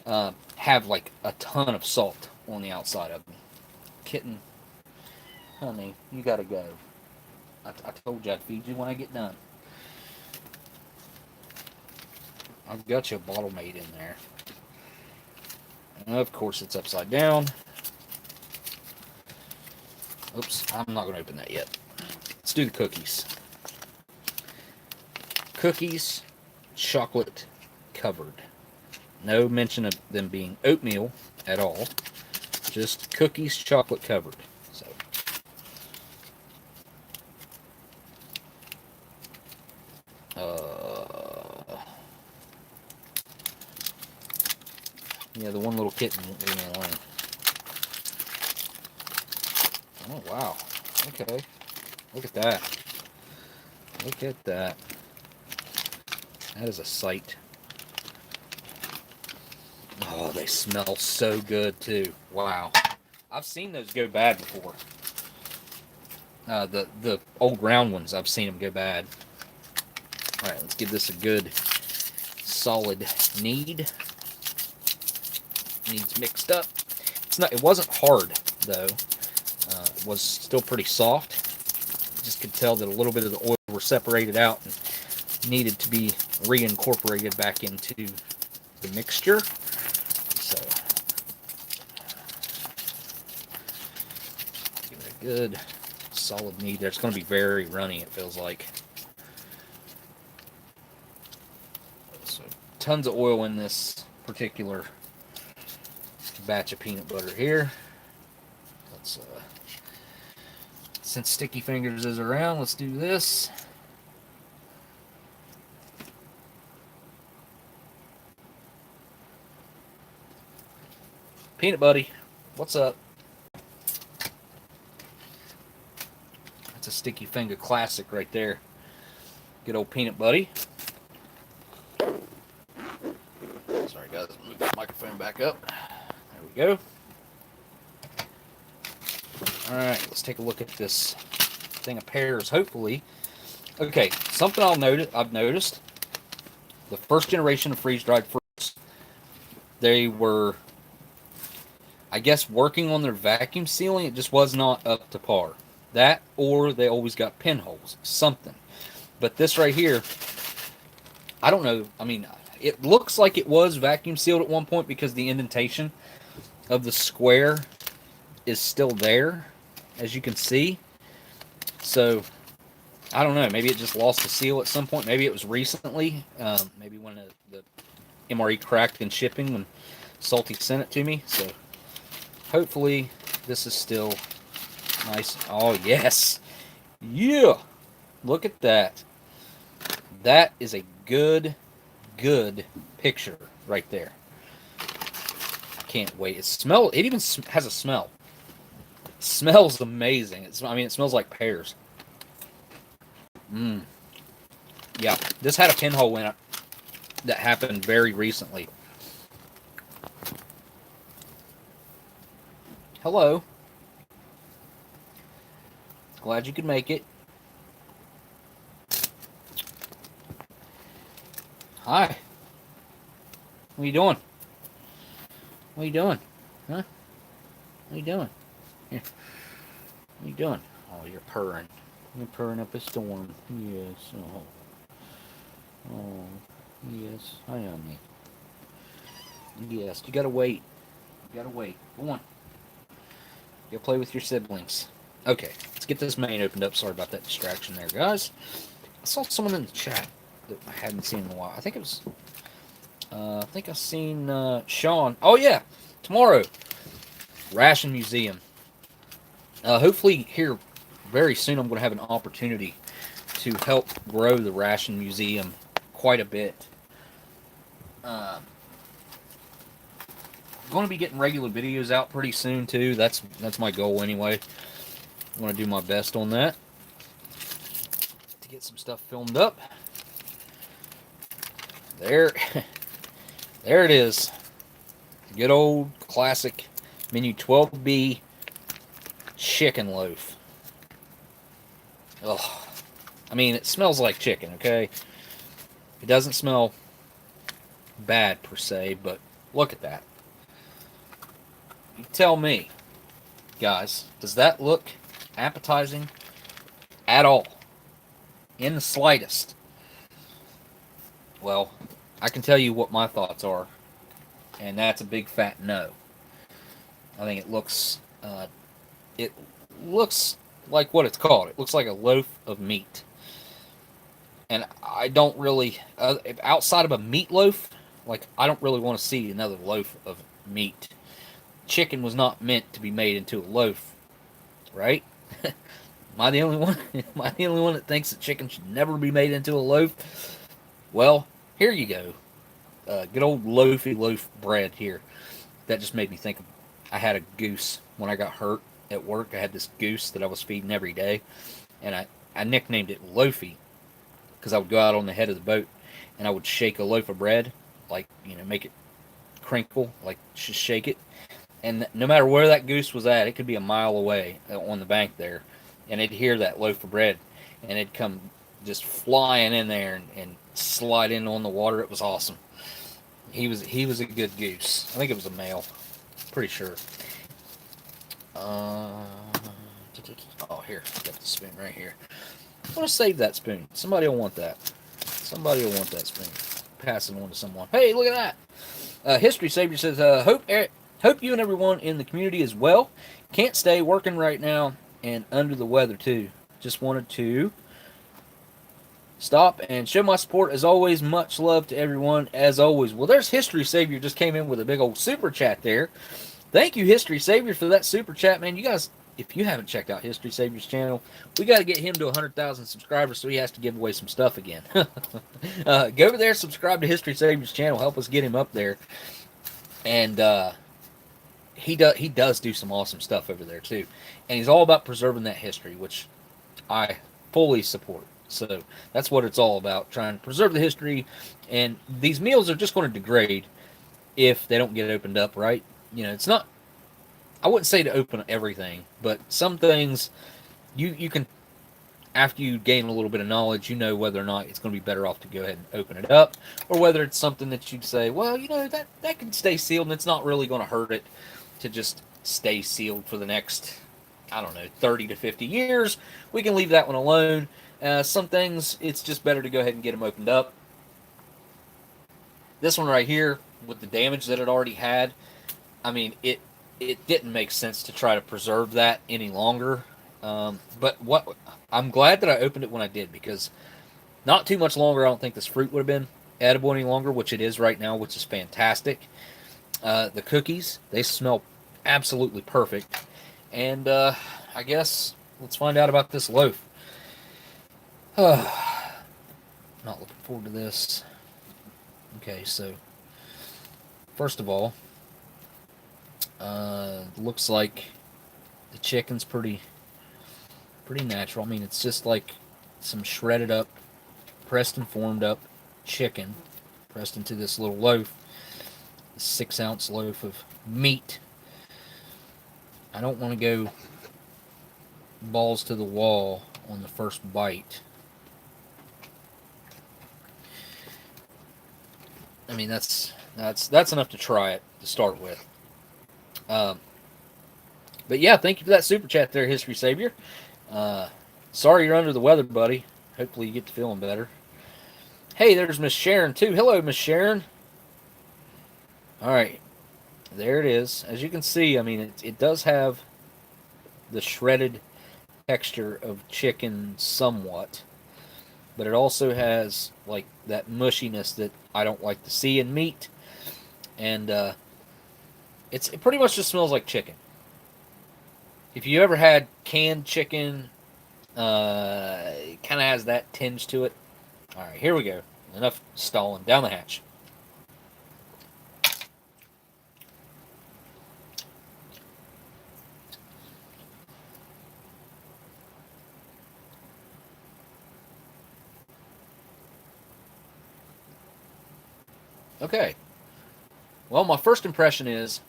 Have like a ton of salt on the outside of them. Kitten, honey, you gotta go. I told you I'd feed you when I get done. I've got you a bottle made in there. And of course it's upside down. Oops, I'm not going to open that yet. Let's do the cookies. Cookies, chocolate covered. No mention of them being oatmeal at all. Just cookies, chocolate covered. So, yeah, the one little kitten won't leave me alone. Oh, wow. Okay. Look at that. Look at that. That is a sight. Oh, they smell so good, too. Wow. I've seen those go bad before. The old round ones, I've seen them go bad. Alright, let's give this a good, solid knead. Needs mixed up. It wasn't hard, though. It was still pretty soft. Just could tell that a little bit of the oil were separated out and needed to be reincorporated back into the mixture. So, give it a good solid knead there. It's going to be very runny, it feels like. So, tons of oil in this particular batch of peanut butter here. Let's, since Sticky Fingers is around, let's do this. Peanut Buddy, what's up? That's a Sticky Finger classic right there. Good old Peanut Buddy. Sorry guys, move the microphone back up. There we go. Alright, let's take a look at this thing of Pears, hopefully. Okay, something I've noticed. The first generation of freeze-dried fruits, they were, I guess, working on their vacuum sealing. It just was not up to par. That, or they always got pinholes. Something. But this right here, I don't know. I mean, it looks like it was vacuum sealed at one point because the indentation of the square is still there, as you can see. So, I don't know. Maybe it just lost the seal at some point. Maybe it was recently. Maybe when the MRE cracked in shipping when Salty sent it to me. So, hopefully, this is still nice. Oh, yes. Yeah. Look at that. That is a good picture right there. I can't wait. It even has a smell. It smells amazing. It smells like pears. Yeah, this had a pinhole in it that happened very recently. Hello. Glad you could make it. Hi. What are you doing? What are you doing? Huh? What are you doing? Here. What are you doing? Oh, you're purring. You're purring up a storm. Yes. Oh. Oh. Yes. Hi, honey. Yes. You gotta wait. You gotta wait. Go on. Go play with your siblings. Okay. Let's get this main opened up. Sorry about that distraction there, guys. I saw someone in the chat that I hadn't seen in a while. I think it was... I think I've seen Sean. Oh, yeah. Tomorrow. Ration Museum. Hopefully here very soon I'm going to have an opportunity to help grow the Ration Museum quite a bit. I'm going to be getting regular videos out pretty soon too. That's my goal anyway. I want to do my best on that to get some stuff filmed up. There it is. Good old classic menu 12B chicken loaf. Ugh. I mean, it smells like chicken, okay? It doesn't smell bad per se, but look at that. You tell me, guys, does that look appetizing at all? In the slightest? Well, I can tell you what my thoughts are, and that's a big fat no. I think it looks, it looks like what it's called. It looks like a loaf of meat. And I don't really, outside of a meatloaf, like, I don't really want to see another loaf of meat. Chicken was not meant to be made into a loaf, right? Am I the only one? Am I the only one that thinks that chicken should never be made into a loaf? Well, here you go. Good old loafy loaf bread here. That just made me think of, I had a goose when I got hurt at work. I had this goose that I was feeding every day, and I nicknamed it Loafy because I would go out on the head of the boat and I would shake a loaf of bread, like, make it crinkle, like just shake it. And no matter where that goose was at, it could be a mile away on the bank there, and it'd hear that loaf of bread, and it'd come just flying in there and slide in on the water. It was awesome. He was a good goose. I think it was a male. Pretty sure. Oh, here. Got the spoon right here. I want to save that spoon. Somebody will want that. Somebody will want that spoon. Pass it on to someone. Hey, look at that. History Savior says, hope you and everyone in the community is well. Can't stay working right now and under the weather too. Just wanted to stop and show my support as always. Much love to everyone as always. Well, there's History Savior just came in with a big old super chat there. Thank you, History Savior, for that super chat, man. You guys, if you haven't checked out History Savior's channel, we got to get him to 100,000 subscribers so he has to give away some stuff again. Go over there, subscribe to History Savior's channel, help us get him up there. And he does do some awesome stuff over there too. And he's all about preserving that history, which I fully support. So that's what it's all about, trying to preserve the history. And these meals are just going to degrade if they don't get opened up right. It's not, I wouldn't say to open everything, but some things you can, after you gain a little bit of knowledge, whether or not it's going to be better off to go ahead and open it up, or whether it's something that you'd say, well, that can stay sealed and it's not really going to hurt it to just stay sealed for the next, I don't know, 30 to 50 years. We can leave that one alone. Some things, it's just better to go ahead and get them opened up. This one right here, with the damage that it already had, I mean, it didn't make sense to try to preserve that any longer. But I'm glad that I opened it when I did, because not too much longer, I don't think this fruit would have been edible any longer, which it is right now, which is fantastic. The cookies, they smell absolutely perfect. And I guess let's find out about this loaf. Not looking forward to this. Okay, so first of all, looks like the chicken's pretty natural. I mean, it's just like some shredded up, pressed and formed up chicken pressed into this little loaf. 6-ounce loaf of meat. I don't want to go balls to the wall on the first bite. I mean, that's enough to try it to start with. But yeah, thank you for that super chat there, History Savior. Sorry you're under the weather, buddy. Hopefully you get to feeling better. Hey, there's Miss Sharon too. Hello, Miss Sharon. All right, there it is. As you can see, I mean, it does have the shredded texture of chicken somewhat, but it also has like that mushiness that I don't like to see in meat, and it pretty much just smells like chicken. If you ever had canned chicken, it kind of has that tinge to it. All right, here we go. Enough stalling. Down the hatch. Okay. Well, my first impression is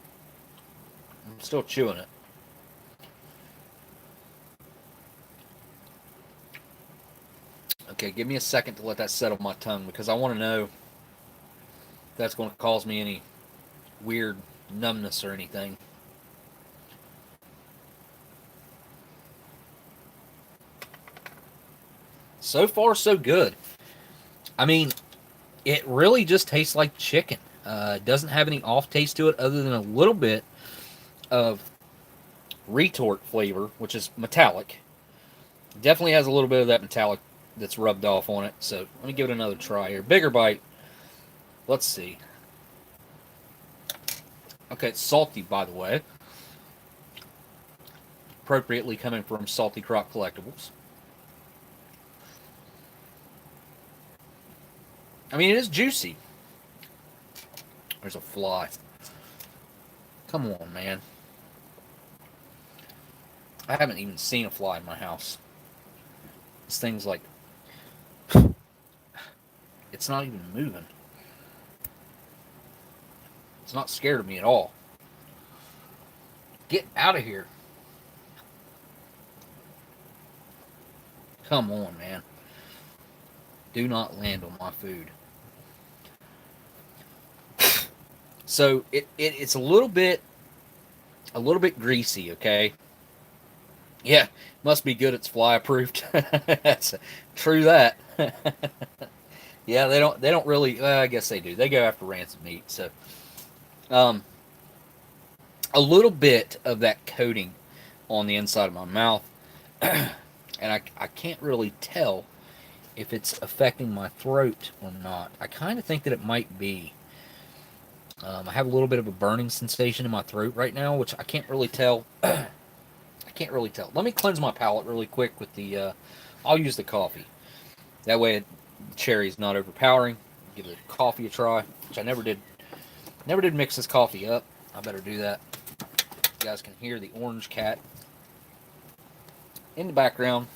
I'm still chewing it. Okay, give me a second to let that settle my tongue, because I want to know if that's going to cause me any weird numbness or anything. So far, so good. I mean, it really just tastes like chicken. It doesn't have any off taste to it other than a little bit of retort flavor, which is metallic. Definitely has a little bit of that metallic that's rubbed off on it. So let me give it another try here. Bigger bite. Let's see. Okay, it's salty, by the way. Appropriately coming from Saltycroccollectibles. I mean, it is juicy. There's a fly. Come on, man. I haven't even seen a fly in my house. This thing's like... It's not even moving. It's not scared of me at all. Get out of here. Come on, man. Do not land on my food. So it's a little bit greasy, okay? Yeah, must be good. It's fly approved. That's true. That. Yeah, they don't really. I guess they do. They go after rancid meat. So, a little bit of that coating on the inside of my mouth, and I can't really tell if it's affecting my throat or not. I kind of think that it might be. I have a little bit of a burning sensation in my throat right now, which I can't really tell. I can't really tell. Let me cleanse my palate really quick with the... I'll use the coffee. That way the cherry's not overpowering. Give the coffee a try, which I never did. Never did mix this coffee up. I better do that. You guys can hear the orange cat in the background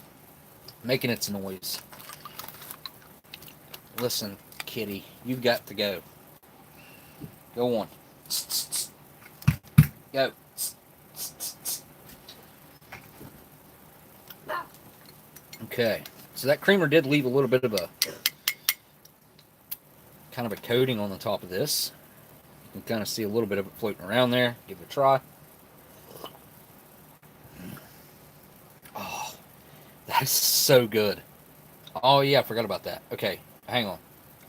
making its noise. Listen, kitty, you've got to go. Go on. Go. Okay. So that creamer did leave a little bit of a kind of a coating on the top of this. You can kind of see a little bit of it floating around there. Give it a try. Oh, that's so good. Oh yeah, I forgot about that. Okay, hang on.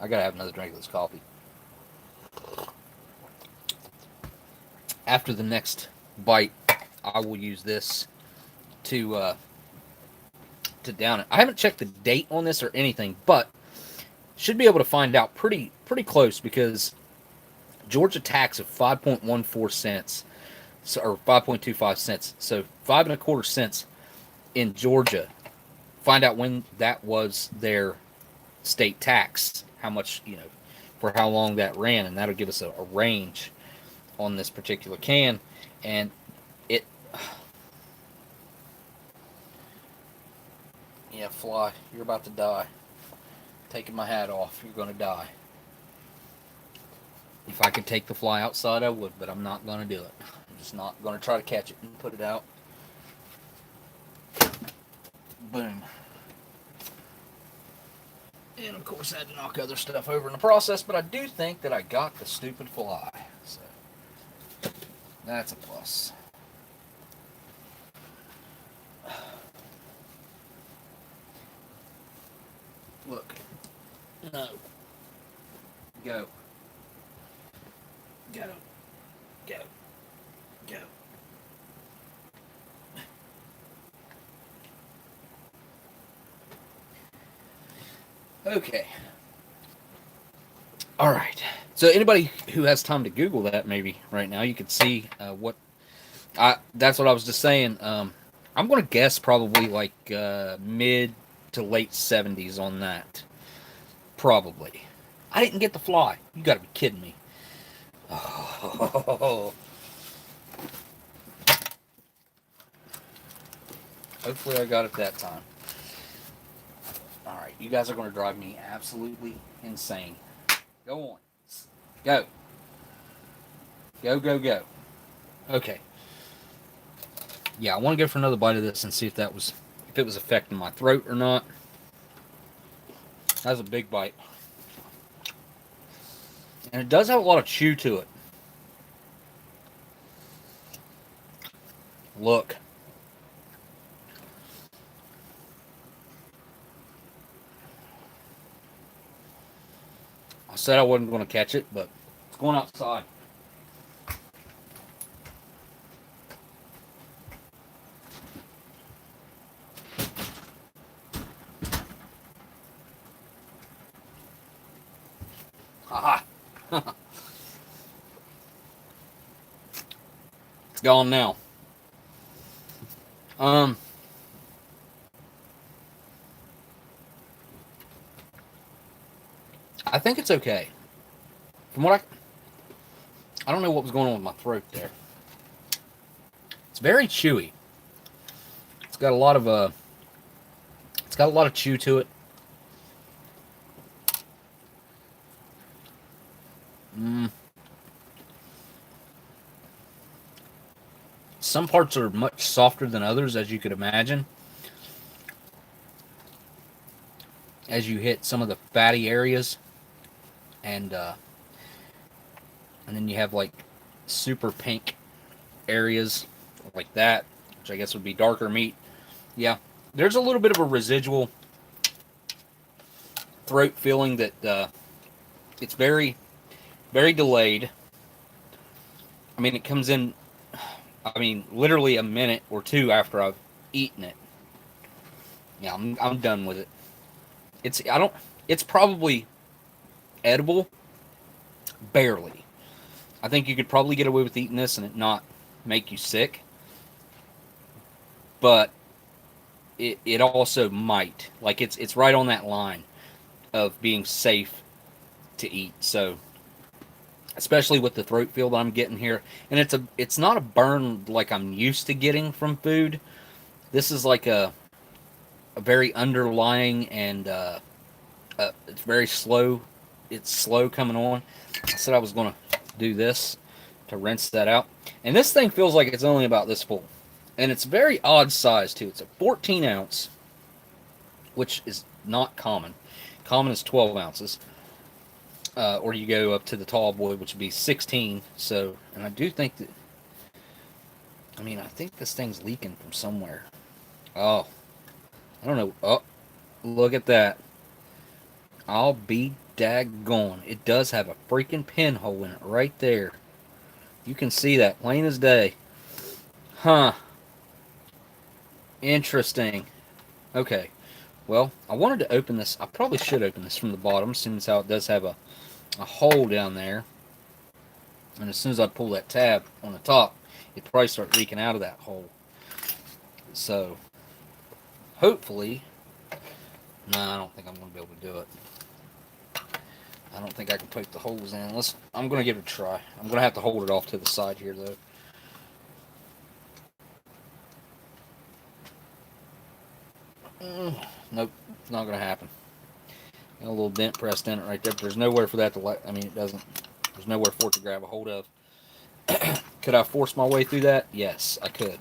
I gotta have another drink of this coffee. After the next bite, I will use this to down it. I haven't checked the date on this or anything, but should be able to find out pretty close, because Georgia tax of 5.14 cents, so, or 5.25 cents, so 5.25 cents in Georgia. Find out when that was their state tax, how much, for how long that ran, and that'll give us a range on this particular can. And it, yeah, fly, you're about to die. Taking my hat off, you're going to die. If I could take the fly outside, I would, but I'm not going to do it. I'm just not going to try to catch it and put it out. Boom. And of course I had to knock other stuff over in the process, but I do think that I got the stupid fly. So that's a plus. Look. No. Go. Go. Go. Go. Okay. All right. So anybody who has time to Google that maybe right now, you can see what... that's what I was just saying. I'm going to guess probably like mid to late 70s on that. Probably. I didn't get the fly. You got to be kidding me. Oh. Hopefully I got it that time. Alright, you guys are going to drive me absolutely insane. Go on. Go. Go, go, go. Okay. Yeah, I want to go for another bite of this and see if it was affecting my throat or not. That's a big bite. And it does have a lot of chew to it. Look. I said I wasn't going to catch it, but it's going outside. Aha! It's gone now. Um, I think it's okay. From what I don't know what was going on with my throat there. It's very chewy. It's got a lot of it's got a lot of chew to it. Mm. Some parts are much softer than others, as you could imagine. As you hit some of the fatty areas, and then you have like super pink areas like that, which I guess would be darker meat. Yeah, there's a little bit of a residual throat feeling that it's very, very delayed. I mean, it comes in, I mean, literally a minute or two after I've eaten it. Yeah, I'm done with it. I don't, it's probably edible, barely. I think you could probably get away with eating this and it not make you sick, but it also might. Like it's right on that line of being safe to eat. So especially with the throat feel that I'm getting here, and it's not a burn like I'm used to getting from food. This is like a very underlying and it's very slow. It's slow coming on. I said I was going to do this to rinse that out, and this thing feels like it's only about this full, and it's very odd size too. It's a 14 ounce, which is not common. Common is 12 ounces. Or you go up to the tall boy, which would be 16. So, and I do think that, I mean, I think this thing's leaking from somewhere. Oh, I don't know. Oh, look at that. I'll be daggone. It does have a freaking pinhole in it right there. You can see that plain as day. Huh. Interesting. Okay. Well, I wanted to open this. I probably should open this from the bottom, since how it does have a hole down there. And as soon as I pull that tab on the top, it probably start leaking out of that hole. So, hopefully, no, I don't think I'm going to be able to do it. I don't think I can poke the holes in. I'm going to give it a try. I'm going to have to hold it off to the side here, though. Nope, not going to happen. Got a little dent pressed in it right there, but there's nowhere for that to, I mean, it doesn't, there's nowhere for it to grab a hold of. Could I force my way through that? Yes, I could.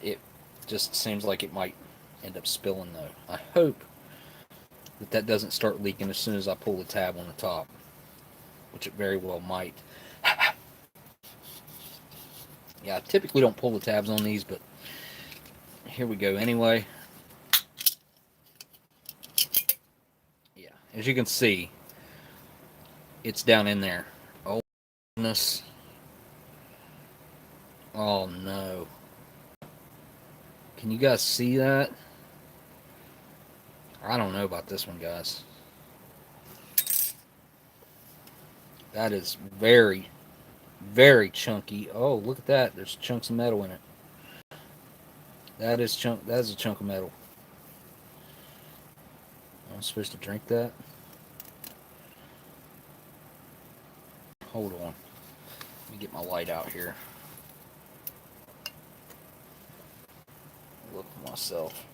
It just seems like it might end up spilling, though. I hope that doesn't start leaking as soon as I pull the tab on the top, which it very well might. Yeah, I typically don't pull the tabs on these, but here we go anyway. Yeah, as you can see, it's down in there. Oh, goodness. Oh, no. Can you guys see that? I don't know about this one, guys. That is very, very chunky. Oh, look at that. There's chunks of metal in it. That is a chunk of metal. I'm supposed to drink that? Hold on. Let me get my light out here. Look for myself.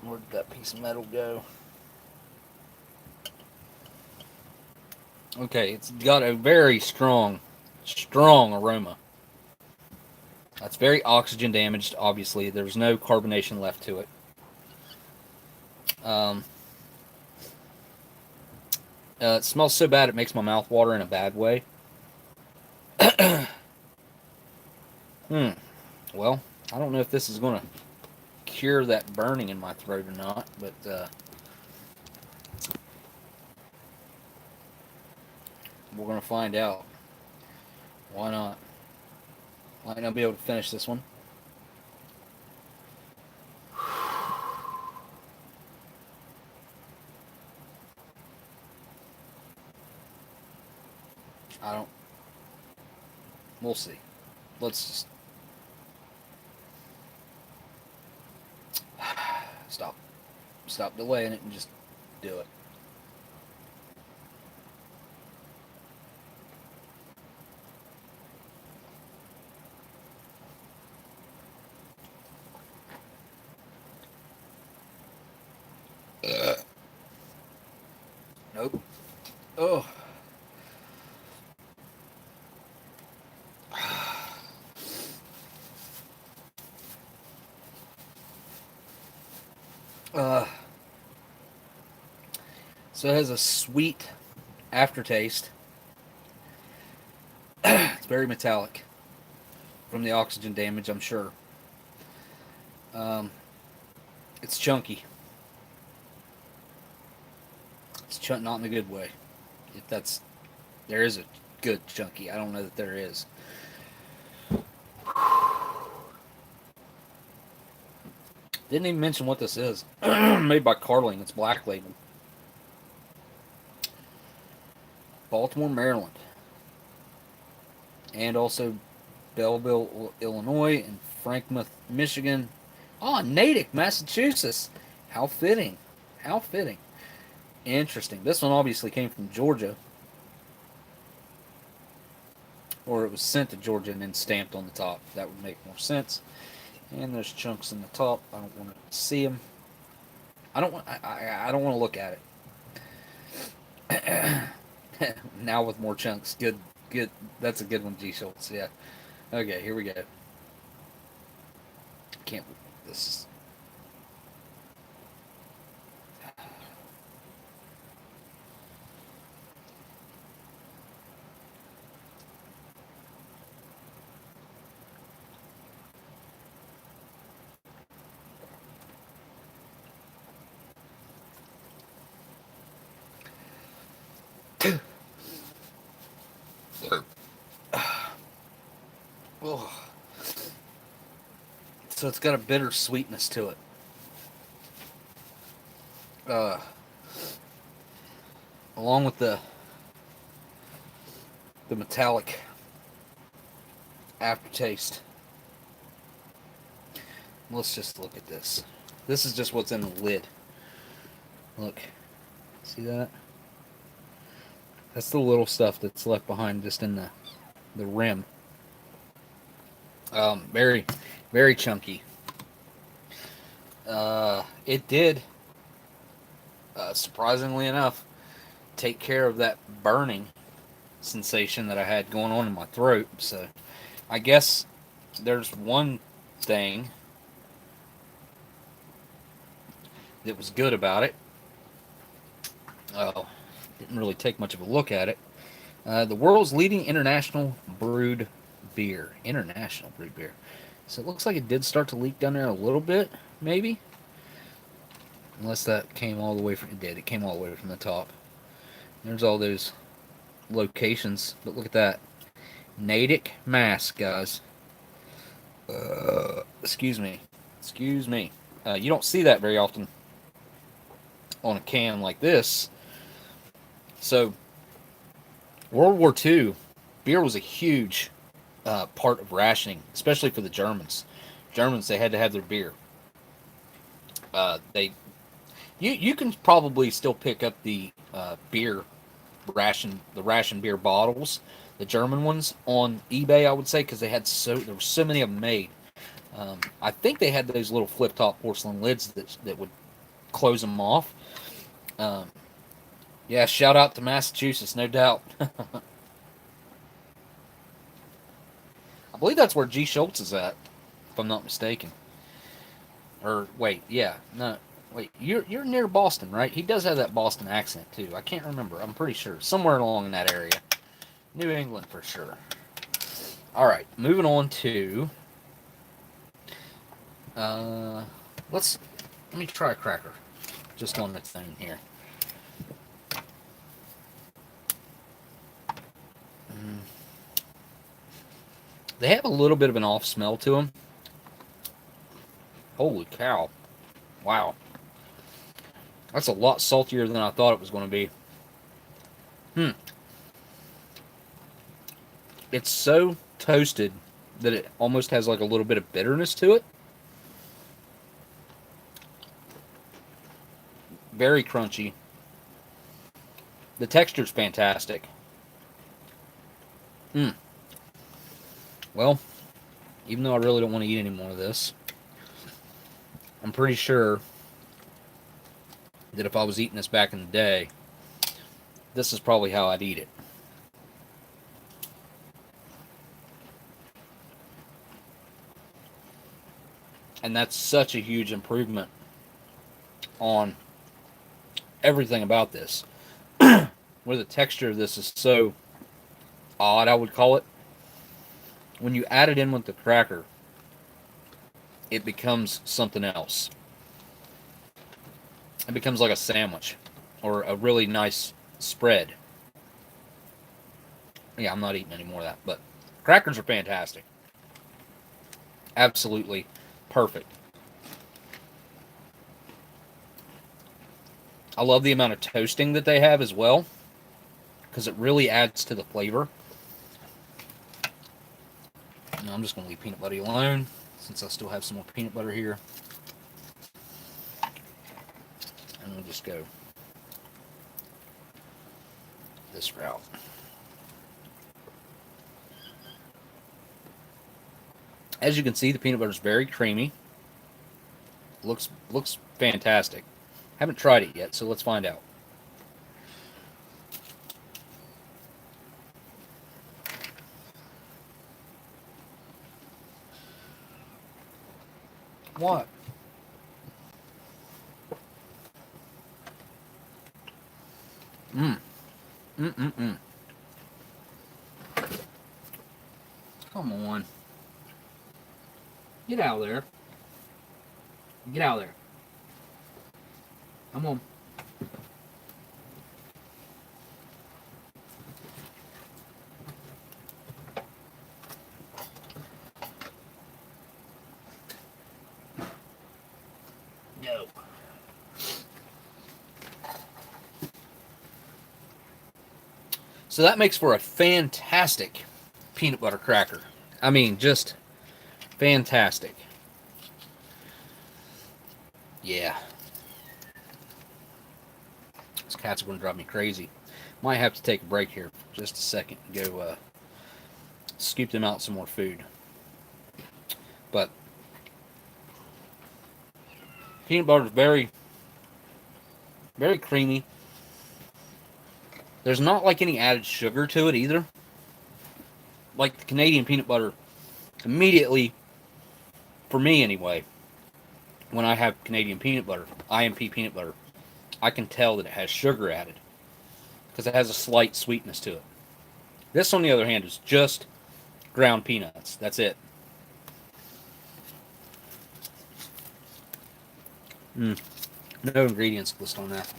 Where did that piece of metal go? Okay, it's got a very strong aroma. That's very oxygen damaged, obviously. There's no carbonation left to it. It smells so bad it makes my mouth water in a bad way. Well, I don't know if this is going to cure that burning in my throat or not, but we're going to find out. Why not? Might not be able to finish this one. I don't. We'll see. Let's just stop delaying it and just do it. Nope. Oh. So it has a sweet aftertaste. It's very metallic from the oxygen damage, I'm sure. It's chunky. It's not in a good way. If that's there is a good chunky. I don't know that there is. Didn't even mention what this is. Made by Carling. It's Black Label. Baltimore, Maryland. And also Belleville, Illinois, and Frankfort, Michigan. Oh, Natick, Massachusetts. How fitting. How fitting. Interesting. This one obviously came from Georgia. Or it was sent to Georgia and then stamped on the top. That would make more sense. And there's chunks in the top. I don't want to see them. I don't want to look at it. Now with more chunks. Good. That's a good one, G Schultz. Yeah. Okay, here we go. Can't. This is. Oh. So it's got a bitter sweetness to it. Along with the metallic aftertaste. Let's just look at this. This is just what's in the lid. Look. See that? That's the little stuff that's left behind just in the rim. Very, very chunky. It did, surprisingly enough, take care of that burning sensation that I had going on in my throat. So I guess there's one thing that was good about it. Didn't really take much of a look at it. The world's leading international brewed beer. International brewed beer. So it looks like it did start to leak down there a little bit, maybe. Unless that came all the way from... It did. It came all the way from the top. There's all those locations. But look at that. Natick, Mass, guys. Excuse me. Excuse me. You don't see that very often on a can like this. So, World War II, beer was a huge part of rationing, especially for the Germans. Germans, they had to have their beer. You can probably still pick up the beer ration, the ration beer bottles, the German ones, on eBay, I would say, because there were so many of them made. I think they had those little flip top porcelain lids that would close them off. Yeah, shout out to Massachusetts, no doubt. I believe that's where G Schultz is at, if I'm not mistaken. Or wait, yeah, no, wait, you're near Boston, right? He does have that Boston accent too. I can't remember. I'm pretty sure somewhere along in that area, New England for sure. All right, moving on to let me try a cracker, just on the thing here. They have a little bit of an off smell to them. Holy cow. Wow. That's a lot saltier than I thought it was going to be. It's so toasted that it almost has like a little bit of bitterness to it. Very crunchy. The texture's fantastic. Well, even though I really don't want to eat any more of this, I'm pretty sure that if I was eating this back in the day, this is probably how I'd eat it. And that's such a huge improvement on everything about this. Where the texture of this is so odd, I would call it. When you add it in with the cracker, it becomes something else. It becomes like a sandwich or a really nice spread. Yeah, I'm not eating any more of that, but crackers are fantastic. Absolutely perfect. I love the amount of toasting that they have as well, because it really adds to the flavor. Now I'm just going to leave peanut butter alone, since I still have some more peanut butter here. And we'll just go this route. As you can see, the peanut butter is very creamy. Looks fantastic. Haven't tried it yet, so let's find out. What? Come on. Get out of there. Get out of there. Come on. No. So that makes for a fantastic peanut butter cracker. I mean, just fantastic. Yeah. These cats are going to drive me crazy. Might have to take a break here for just a second and go scoop them out some more food. But peanut butter is very, very creamy. There's not like any added sugar to it either. Like the Canadian peanut butter, immediately, for me anyway, when I have Canadian peanut butter, IMP peanut butter, I can tell that it has sugar added because it has a slight sweetness to it. This, on the other hand, is just ground peanuts. That's it. No ingredients list on that.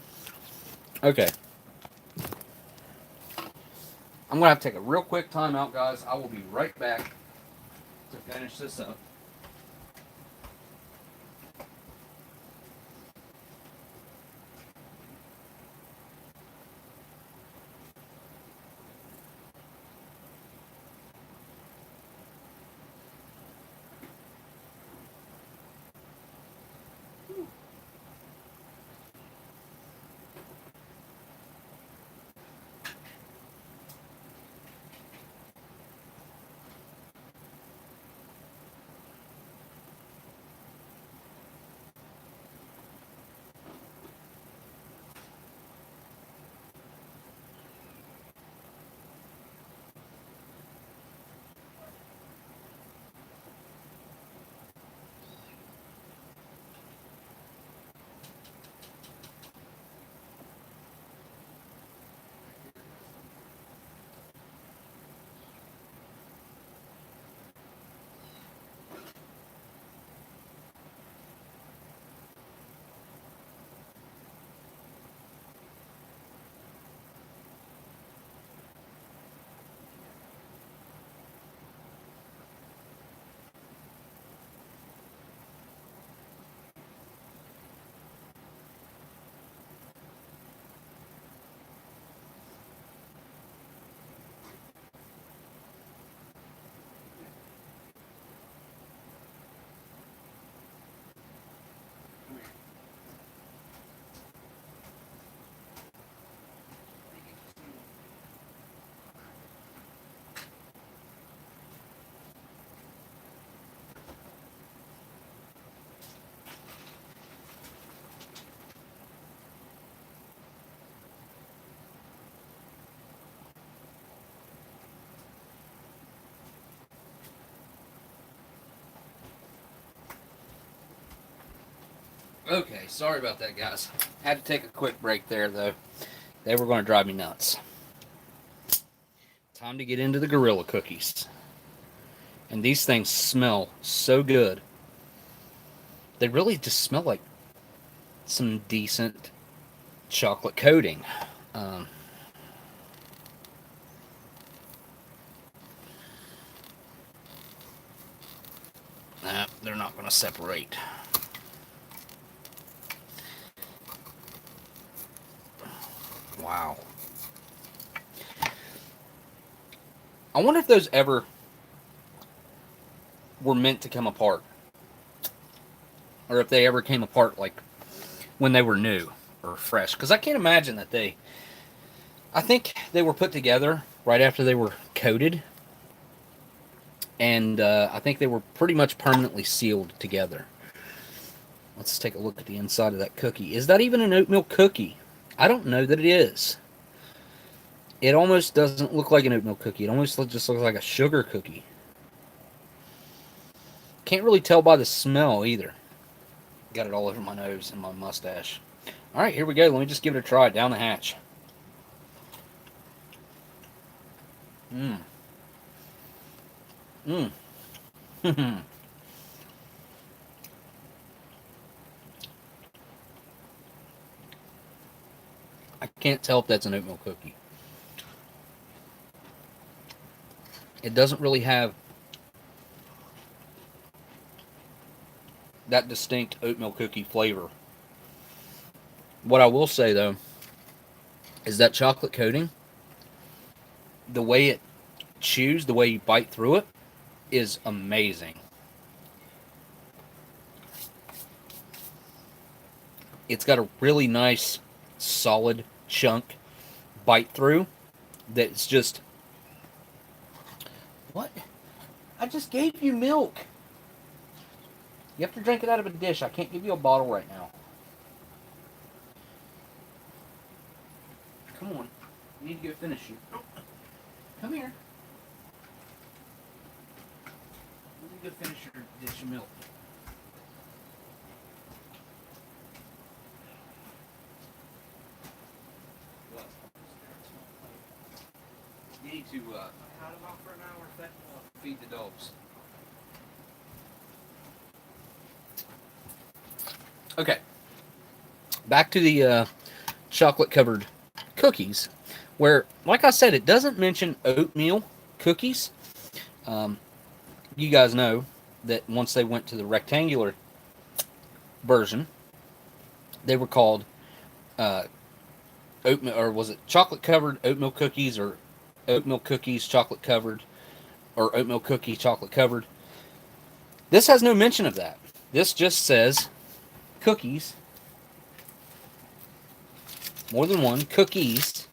Okay. I'm going to have to take a real quick time out, guys. I will be right back to finish this up. Okay, sorry about that, guys. Had to take a quick break there, though. They were going to drive me nuts. Time to get into the Gorilla cookies. And these things smell so good. They really just smell like some decent chocolate coating. Nah, they're not going to separate. Wow. I wonder if those ever were meant to come apart. Or if they ever came apart, like, when they were new or fresh. Because I can't imagine that they... I think they were put together right after they were coated. And I think they were pretty much permanently sealed together. Let's take a look at the inside of that cookie. Is that even an oatmeal cookie? I don't know that it is. It almost doesn't look like an oatmeal cookie. It almost just looks like a sugar cookie. Can't really tell by the smell either. Got it all over my nose and my mustache. Alright, here we go. Let me just give it a try. Down the hatch. Mmm. Mmm. I can't tell if that's an oatmeal cookie. It doesn't really have that distinct oatmeal cookie flavor. What I will say, though, is that chocolate coating, the way it chews, the way you bite through it, is amazing. It's got a really nice, solid chunk bite through that's just... What? I just gave you milk. You have to drink it out of a dish. I can't give you a bottle right now. Come on. You need to go finish it. Come here. You need to go finish your dish of milk. You need to cut them off for an hour, feed the dogs. Okay. Back to the chocolate-covered cookies, where, like I said, it doesn't mention oatmeal cookies. You guys know that once they went to the rectangular version, they were called oatmeal, or was it chocolate-covered oatmeal cookies, or oatmeal cookies chocolate-covered, or oatmeal cookie chocolate-covered. This has no mention of that. This just says cookies, more than one, cookies,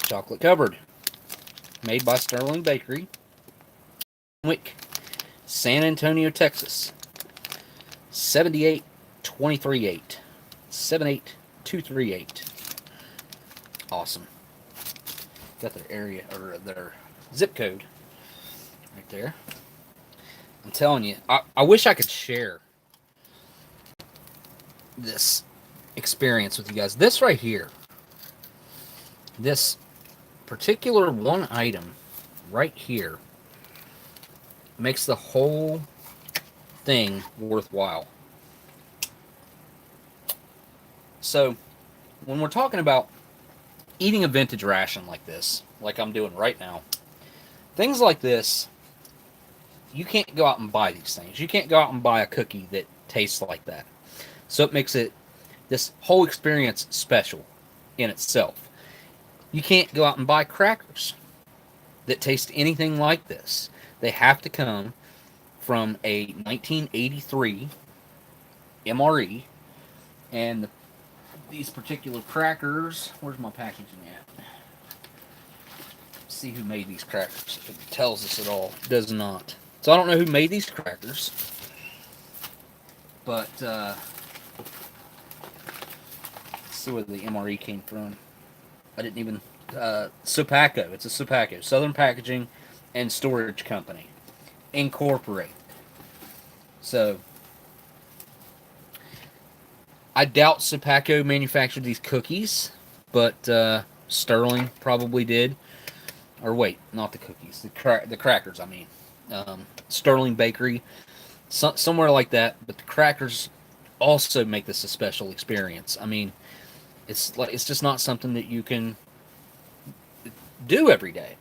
chocolate covered, made by Sterling Bakery, Wick, San Antonio, Texas, 78238, 78238. Awesome. Got their area, or their zip code right there. I'm telling you, I wish I could share this experience with you guys. This right here, this particular one item right here, makes the whole thing worthwhile. So when we're talking about eating a vintage ration like this, like I'm doing right now, things like this, you can't go out and buy these things. You can't go out and buy a cookie that tastes like that. So it makes it, this whole experience, special in itself. You can't go out and buy crackers that taste anything like this. They have to come from a 1983 MRE. And these particular crackers, where's my packaging at? Let's see who made these crackers. If it tells us at all. It does not. So I don't know who made these crackers. But, let's see where the MRE came from. I didn't even... Sopaco. It's a Sopaco. Southern Packaging and Storage Company. Incorporated. So, I doubt Sapaco manufactured these cookies, but Sterling probably did. Or wait, not the cookies, the crackers. I mean, Sterling Bakery, somewhere like that. But the crackers also make this a special experience. I mean, it's just not something that you can do every day.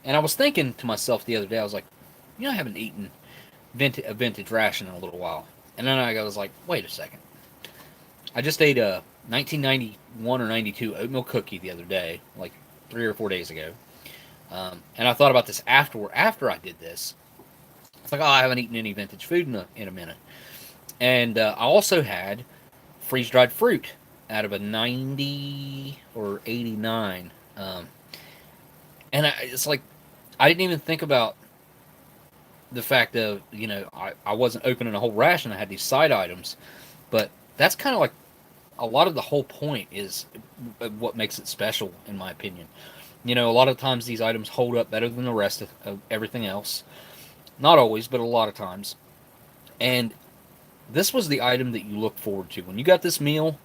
And I was thinking to myself the other day, I was like, I haven't eaten a vintage ration in a little while. And then I was like, wait a second. I just ate a 1991 or 92 oatmeal cookie the other day, like 3 or 4 days ago. And I thought about this after I did this. It's like, I haven't eaten any vintage food in a minute. And I also had freeze-dried fruit out of a 90 or 89. And it's like, I didn't even think about the fact of, I wasn't opening a whole ration. I had these side items. But that's kind of like a lot of the whole point is what makes it special, in my opinion. A lot of times these items hold up better than the rest of everything else. Not always, but a lot of times. And this was the item that you looked forward to. When you got this meal,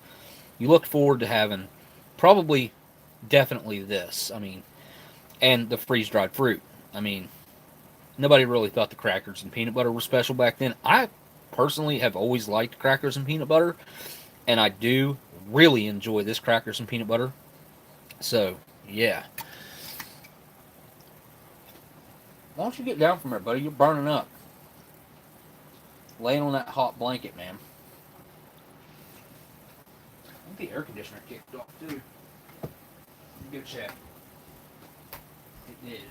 you looked forward to having probably, definitely this. I mean, and the freeze-dried fruit. I mean, nobody really thought the crackers and peanut butter were special back then. I personally have always liked crackers and peanut butter, and I do really enjoy this crackers and peanut butter. So, yeah. Why don't you get down from there, buddy? You're burning up. Laying on that hot blanket, man. I think the air conditioner kicked off, too. Good check. It did.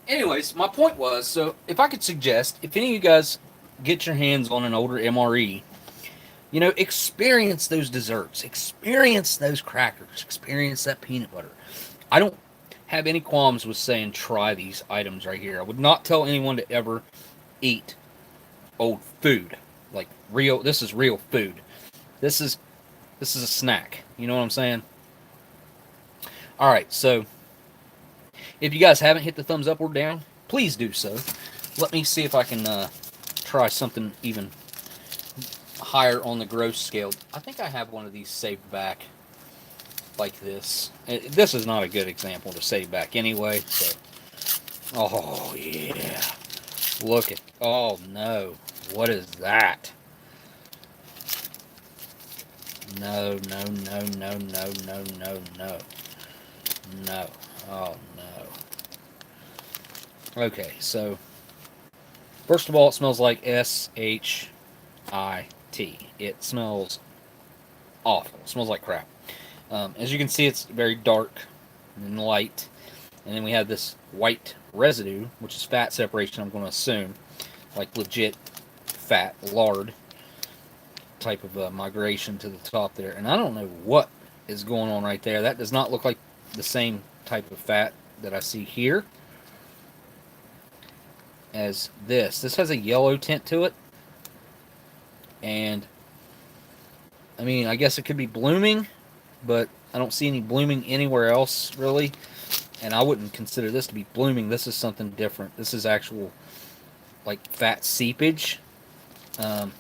Anyways, my point was, so if I could suggest, if any of you guys get your hands on an older MRE, experience those desserts, experience those crackers, experience that peanut butter. I don't have any qualms with saying try these items right here. I would not tell anyone to ever eat old food, like real. This is real food. This is a snack. You know what I'm saying? All right, so if you guys haven't hit the thumbs up or down, please do so. Let me see if I can try something even higher on the gross scale. I think I have one of these saved back like this. This is not a good example to save back anyway. So, oh yeah, look at. Oh no, what is that? No, no, no, no, no, no, no, no, no. Oh no. Okay, so first of all, it smells like SHIT. It smells awful. It smells like crap. As you can see, it's very dark and light. And then we have this white residue, which is fat separation, I'm going to assume. Like legit fat, lard type of migration to the top there. And I don't know what is going on right there. That does not look like the same type of fat that I see here as this. This has a yellow tint to it. And I mean, I guess it could be blooming, but I don't see any blooming anywhere else really. And I wouldn't consider this to be blooming. This is something different. This is actual like fat seepage. Oh,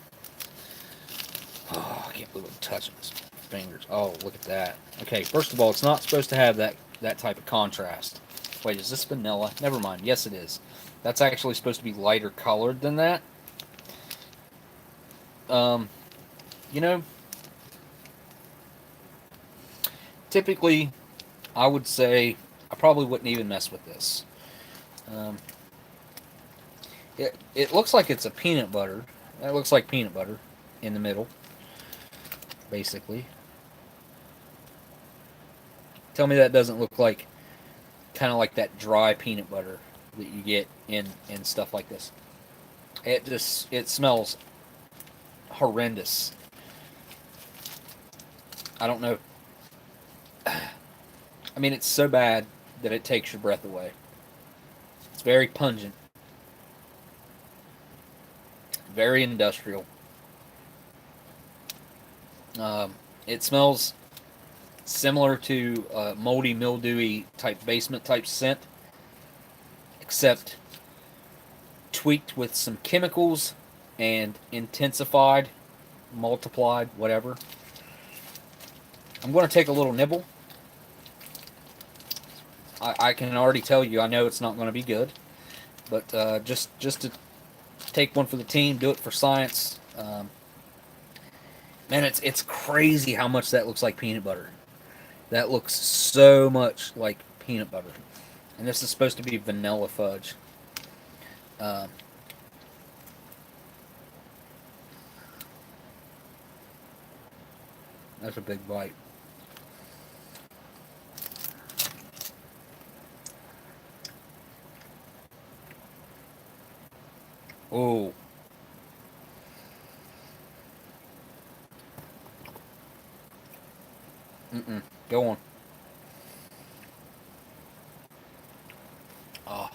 I can't believe I'm touching this fingers. Oh, look at that. Okay, first of all, it's not supposed to have that type of contrast. Wait, is this vanilla? Never mind. Yes, it is. That's actually supposed to be lighter colored than that. Typically, I would say I probably wouldn't even mess with this. It looks like it's a peanut butter. That looks like peanut butter in the middle, basically. Tell me that doesn't look like kind of like that dry peanut butter that you get in stuff like this. It smells horrendous. I don't know. I mean, it's so bad that it takes your breath away. It's very pungent, very industrial. It smells similar to moldy, mildewy type basement type scent, except tweaked with some chemicals and intensified, multiplied, whatever. I'm going to take a little nibble. I can already tell you, I know it's not going to be good, but just to take one for the team, do it for science. Man, it's crazy how much that looks like peanut butter. That looks so much like peanut butter. And this is supposed to be vanilla fudge. That's a big bite. Oh. Go on. Oh.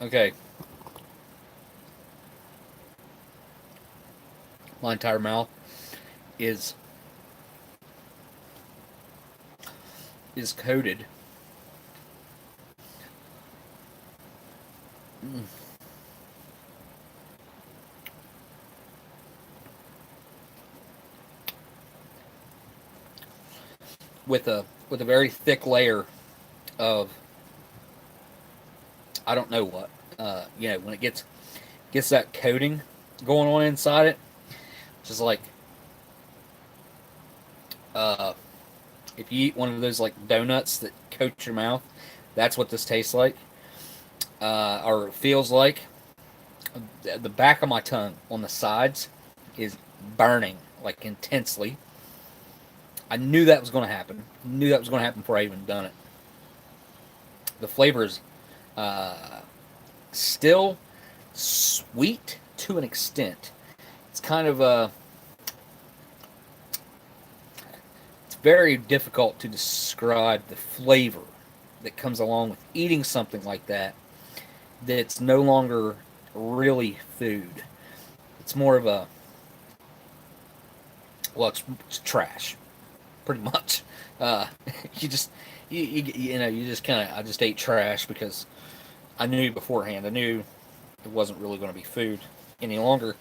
Okay. My entire mouth is coated. With a very thick layer of I don't know what. When it gets that coating going on inside it, just like if you eat one of those like donuts that coat your mouth, that's what this tastes like, or feels like. The back of my tongue on the sides is burning like intensely. I knew that was going to happen. Knew that was going to happen before I even done it. The flavor is still sweet to an extent. It's kind of it's very difficult to describe the flavor that comes along with eating something like that. That's no longer really food. It's more of a it's trash, pretty much. You just you just kind of I just ate trash because I knew beforehand. I knew it wasn't really going to be food any longer.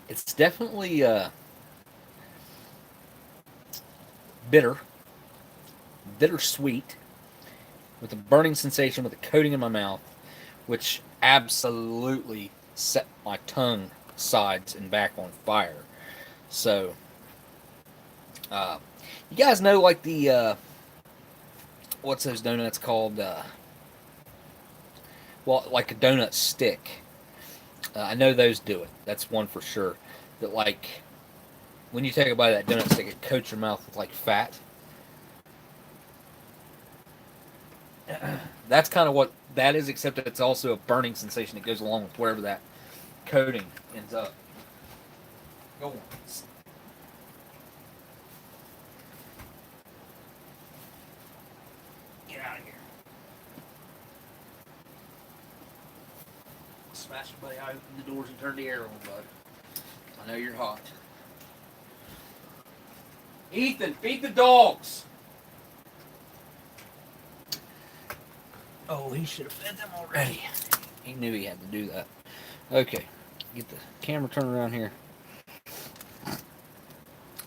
It's definitely bittersweet, with a burning sensation, with a coating in my mouth, which absolutely set my tongue sides and back on fire. So, you guys know like the what's those donuts called? Like a donut stick. I know those do it. That's one for sure. That like when you take a bite of that donut stick, it coats your mouth with like fat. That's kind of what that is, except that it's also a burning sensation that goes along with wherever that coating ends up. Go on. Get out of here. Smash somebody. I open the doors and turn the air on, bud. I know you're hot. Ethan, feed the dogs. Oh, he should have fed them already. He knew he had to do that. Okay, get the camera turned around here.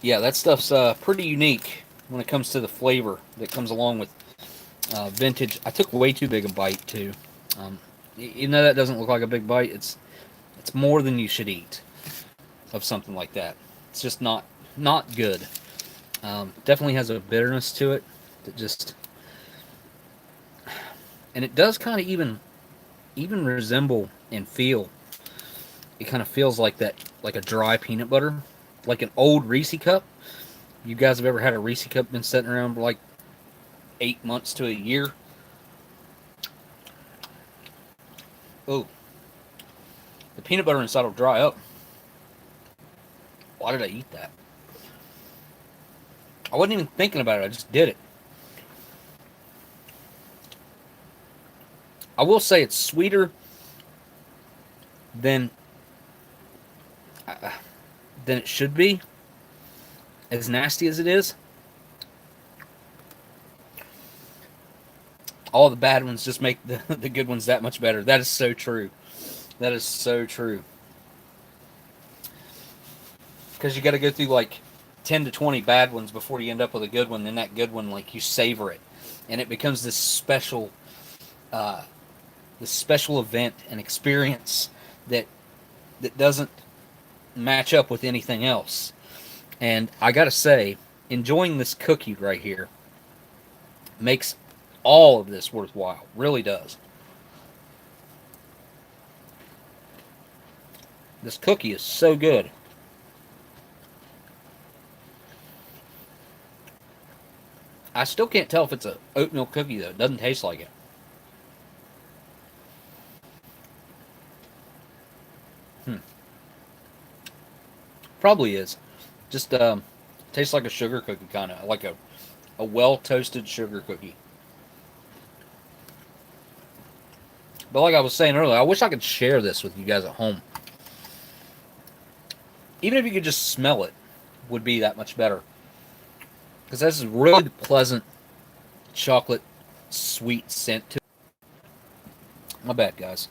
Yeah, that stuff's pretty unique when it comes to the flavor that comes along with vintage. I took way too big a bite too. Even though that doesn't look like a big bite, it's more than you should eat of something like that. It's just not good. Definitely has a bitterness to it that just, and it does kind of even resemble and feel. It kind of feels like that, like a dry peanut butter, like an old Reese cup. You guys have ever had a Reese cup been sitting around for like 8 months to a year. Oh, the peanut butter inside will dry up. Why did I eat that? I wasn't even thinking about it. I just did it. I will say it's sweeter than it should be. As nasty as it is. All the bad ones just make the good ones that much better. That is so true. That is so true. Because you got to go through like 10 to 20 bad ones before you end up with a good one. Then that good one, like, you savor it. And it becomes this special event and experience that doesn't match up with anything else. And I got to say, enjoying this cookie right here makes all of this worthwhile. Really does. This cookie is so good. I still can't tell if it's a oatmeal cookie, though. It doesn't taste like it. Probably is. Just tastes like a sugar cookie, kind of. Like a well-toasted sugar cookie. But like I was saying earlier, I wish I could share this with you guys at home. Even if you could just smell it, would be that much better. Because this is really pleasant chocolate sweet scent to it. My bad, guys.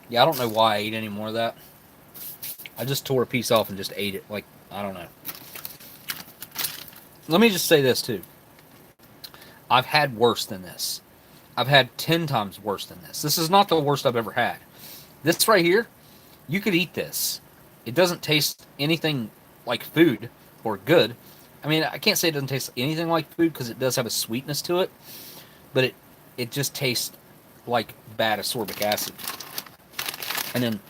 Yeah, I don't know why I ate any more of that. I just tore a piece off and just ate it. Like, I don't know. Let me just say this, too. I've had worse than this. I've had 10 times worse than this. This is not the worst I've ever had. This right here, you could eat this. It doesn't taste anything like food or good. I mean, I can't say it doesn't taste anything like food because it does have a sweetness to it. But it just tastes like bad ascorbic acid. And then,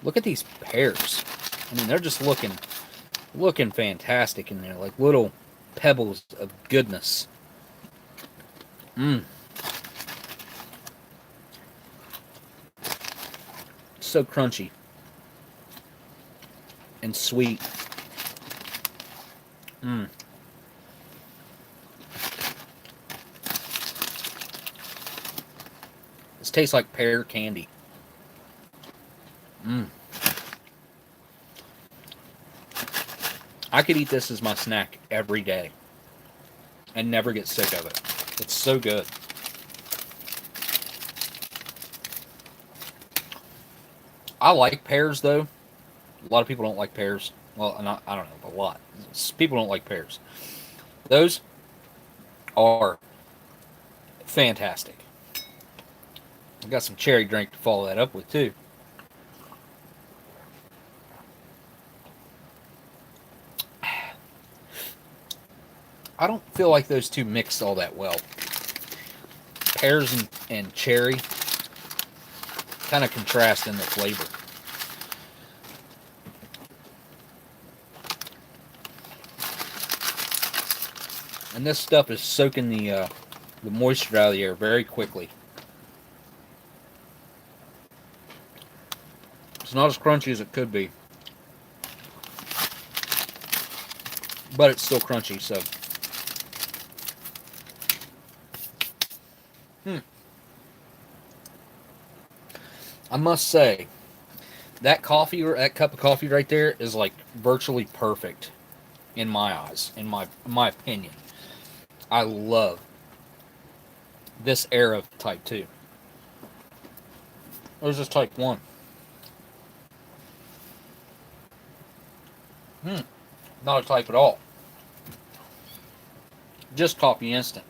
look at these pears. I mean, they're just looking fantastic in there. Like little pebbles of goodness. So crunchy. And sweet. This tastes like pear candy. I could eat this as my snack every day and never get sick of it. It's so good. I like pears, though. A lot of people don't like pears. Well, I don't know, a lot. People don't like pears. Those are fantastic. I got some cherry drink to follow that up with, too. I don't feel like those two mix all that well. Pears and cherry kind of contrast in the flavor. And this stuff is soaking the moisture out of the air very quickly. It's not as crunchy as it could be. But it's still crunchy, so. I must say, that coffee, or that cup of coffee right there, is like virtually perfect in my eyes, in my opinion. I love this era of Type 2. Or is this Type 1? Not a type at all. Just coffee instant.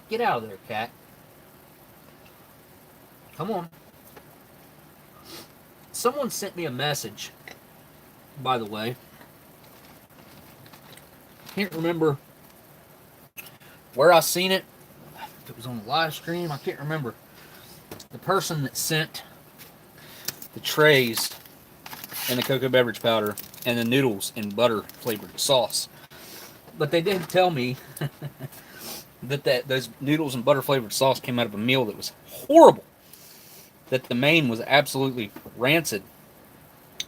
Get out of there, cat. Come on. Someone sent me a message, by the way. Can't remember where I seen it. If it was on the live stream, I can't remember. The person that sent the trays and the cocoa beverage powder and the noodles in butter flavored sauce. But they did tell me that those noodles and butter flavored sauce came out of a meal that was horrible. That the main was absolutely rancid.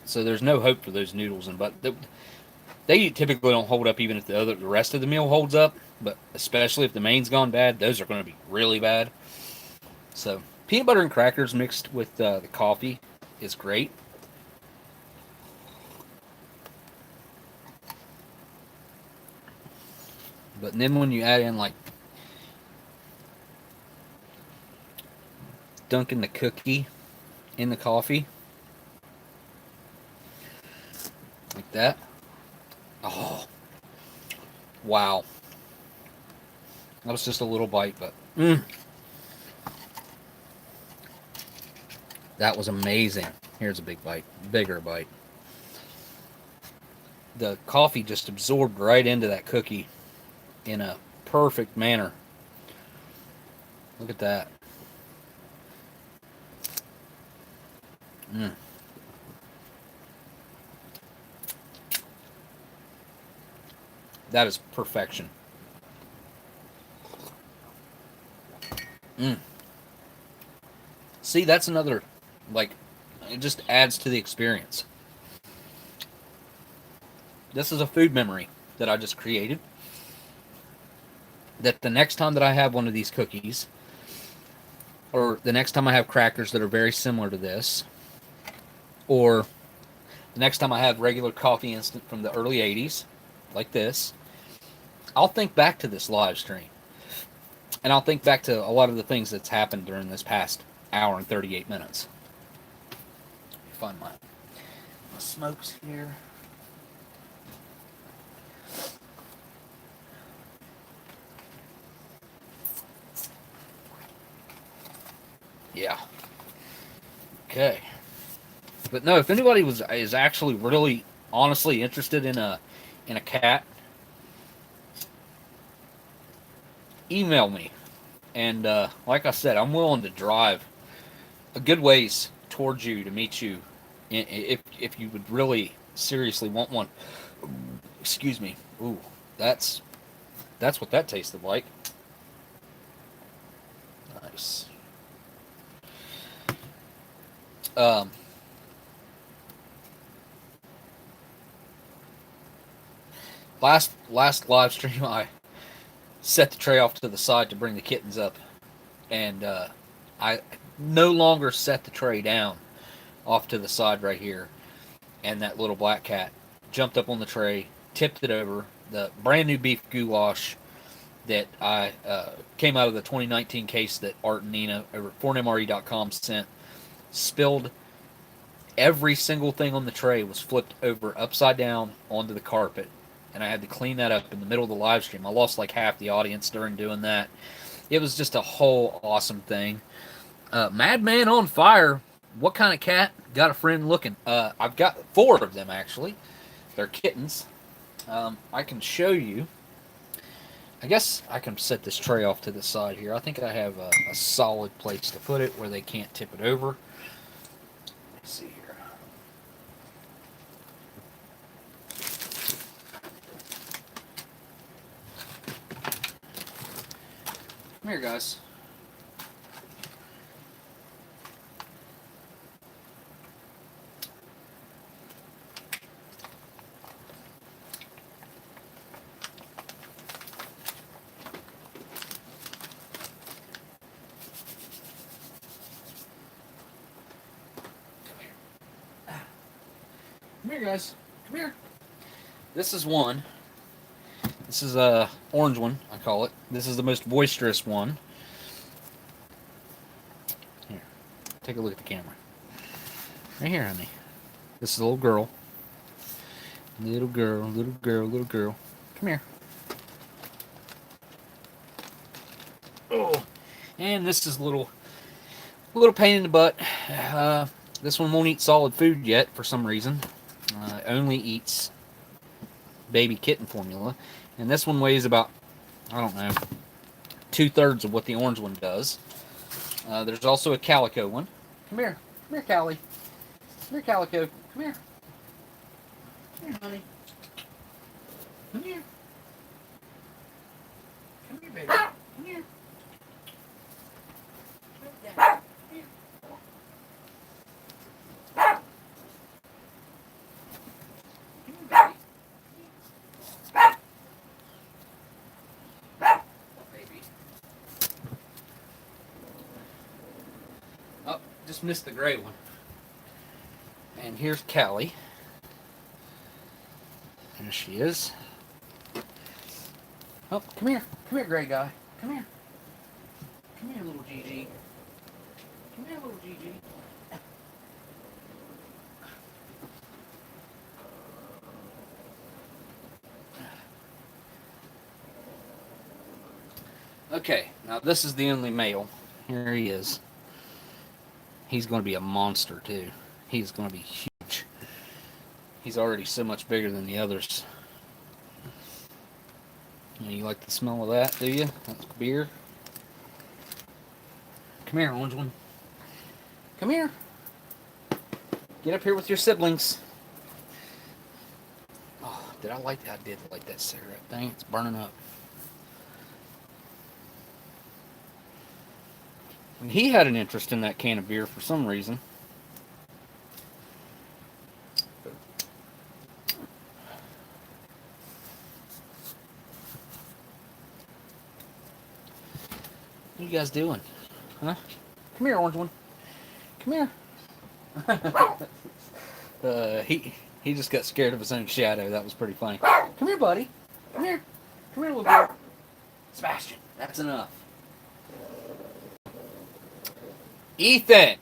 So there's no hope for those noodles and butter. They typically don't hold up even if the rest of the meal holds up, but especially if the main's gone bad, those are going to be really bad. So peanut butter and crackers mixed with the coffee is great. But then when you add in like dunking the cookie in the coffee, like that. Oh, wow. That was just a little bite, but that was amazing. Here's a big bite, bigger bite. The coffee just absorbed right into that cookie in a perfect manner. Look at that. That is perfection. See, that's another, like, it just adds to the experience. This is a food memory that I just created. That the next time that I have one of these cookies, or the next time I have crackers that are very similar to this, or the next time I have regular coffee instant from the early 80s, like this, I'll think back to this live stream. And I'll think back to a lot of the things that's happened during this past hour and 38 minutes. Let me find my smokes here. Yeah. Okay. But no, if anybody is actually really honestly interested in a cat, email me. And like I said, I'm willing to drive a good ways towards you to meet you if you would really seriously want one. Excuse me. Ooh, that's what that tasted like. Nice. Last live stream, I set the tray off to the side to bring the kittens up, and I no longer set the tray down off to the side right here, and that little black cat jumped up on the tray, tipped it over. The brand new beef goulash that I came out of the 2019 case that Art and Nina over at foreignmre.com sent, spilled. Every single thing on the tray was flipped over upside down onto the carpet, and I had to clean that up in the middle of the live stream. I lost like half the audience during doing that. It was just a whole awesome thing. Madman on Fire, what kind of cat? Got a friend looking. I've got 4 of them, actually. They're kittens. I can show you. I guess I can set this tray off to the side here. I think I have a solid place to put it where they can't tip it over. Let's see here. Come here, guys. Come here, guys. Come here. This is one. This is a orange one, I call it. This is the most boisterous one. Here, take a look at the camera. Right here, honey. This is a little girl. Little girl, little girl, little girl. Come here. Oh, and this is a little pain in the butt. This one won't eat solid food yet for some reason. Only eats baby kitten formula. And this one weighs about, I don't know, 2/3 of what the orange one does. There's also a calico one. Come here, Callie. Come here, Calico. Come here. Come here, honey. Come here. Come here, baby. Come here. Come here. Oh, just missed the gray one. And here's Callie. There she is. Oh, come here. Come here, gray guy. Come here. Come here, little Gigi. Come here, little Gigi. Okay, now this is the only male. Here he is. He's going to be a monster, too. He's going to be huge. He's already so much bigger than the others. You like the smell of that, do you? That's beer. Come here, orange one. Come here. Get up here with your siblings. Oh, did I like that? I did like that cigarette thing. It's burning up. And he had an interest in that can of beer for some reason. What are you guys doing? Huh? Come here, orange one. Come here. He just got scared of his own shadow. That was pretty funny. Come here, buddy. Come here. Come here, little girl. Sebastian, that's enough. Ethan!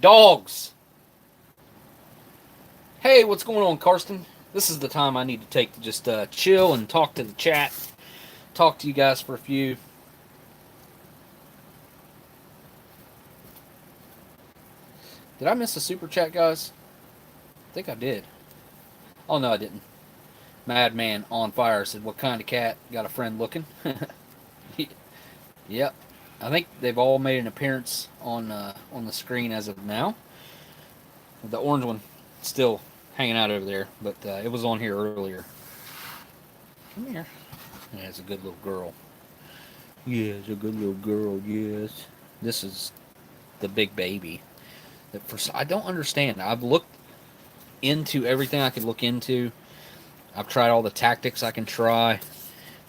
Dogs! Hey, what's going on, Karsten? This is the time I need to take to just chill and talk to the chat. Talk to you guys for a few. Did I miss a super chat, guys? I think I did. Oh, no, I didn't. Madman on fire said, what kind of cat? Got a friend looking? Yep. I think they've all made an appearance on the screen as of now. The orange one still hanging out over there, but it was on here earlier. Come here. Yeah, it's a good little girl. Yeah, it's a good little girl, yes. This is the big baby. I don't understand. I've looked into everything I could look into. I've tried all the tactics I can try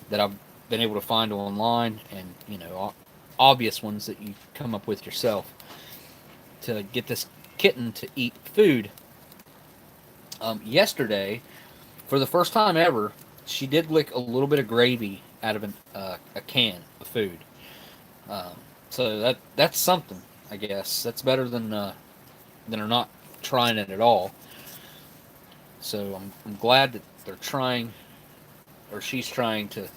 that I've been able to find online, and, you know, obvious ones that you come up with yourself to get this kitten to eat food. Yesterday, for the first time ever, she did lick a little bit of gravy out of a can of food. So that's something, I guess. That's better than her not trying it at all. So I'm glad that they're trying, or she's trying to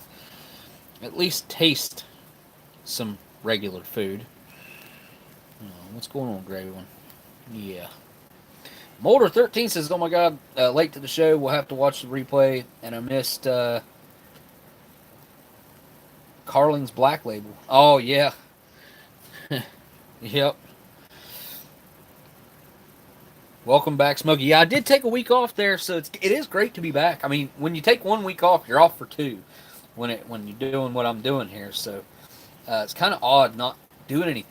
at least taste some regular food. What's going on, Gravy One? Yeah. Molder13 says, oh my god, late to the show, we'll have to watch the replay, and I missed Carling's Black Label. Oh, yeah. Yep. Welcome back, Smokey. Yeah, I did take a week off there, so it is great to be back. I mean, when you take 1 week off, you're off for 2 when you're doing what I'm doing here, so it's kind of odd not doing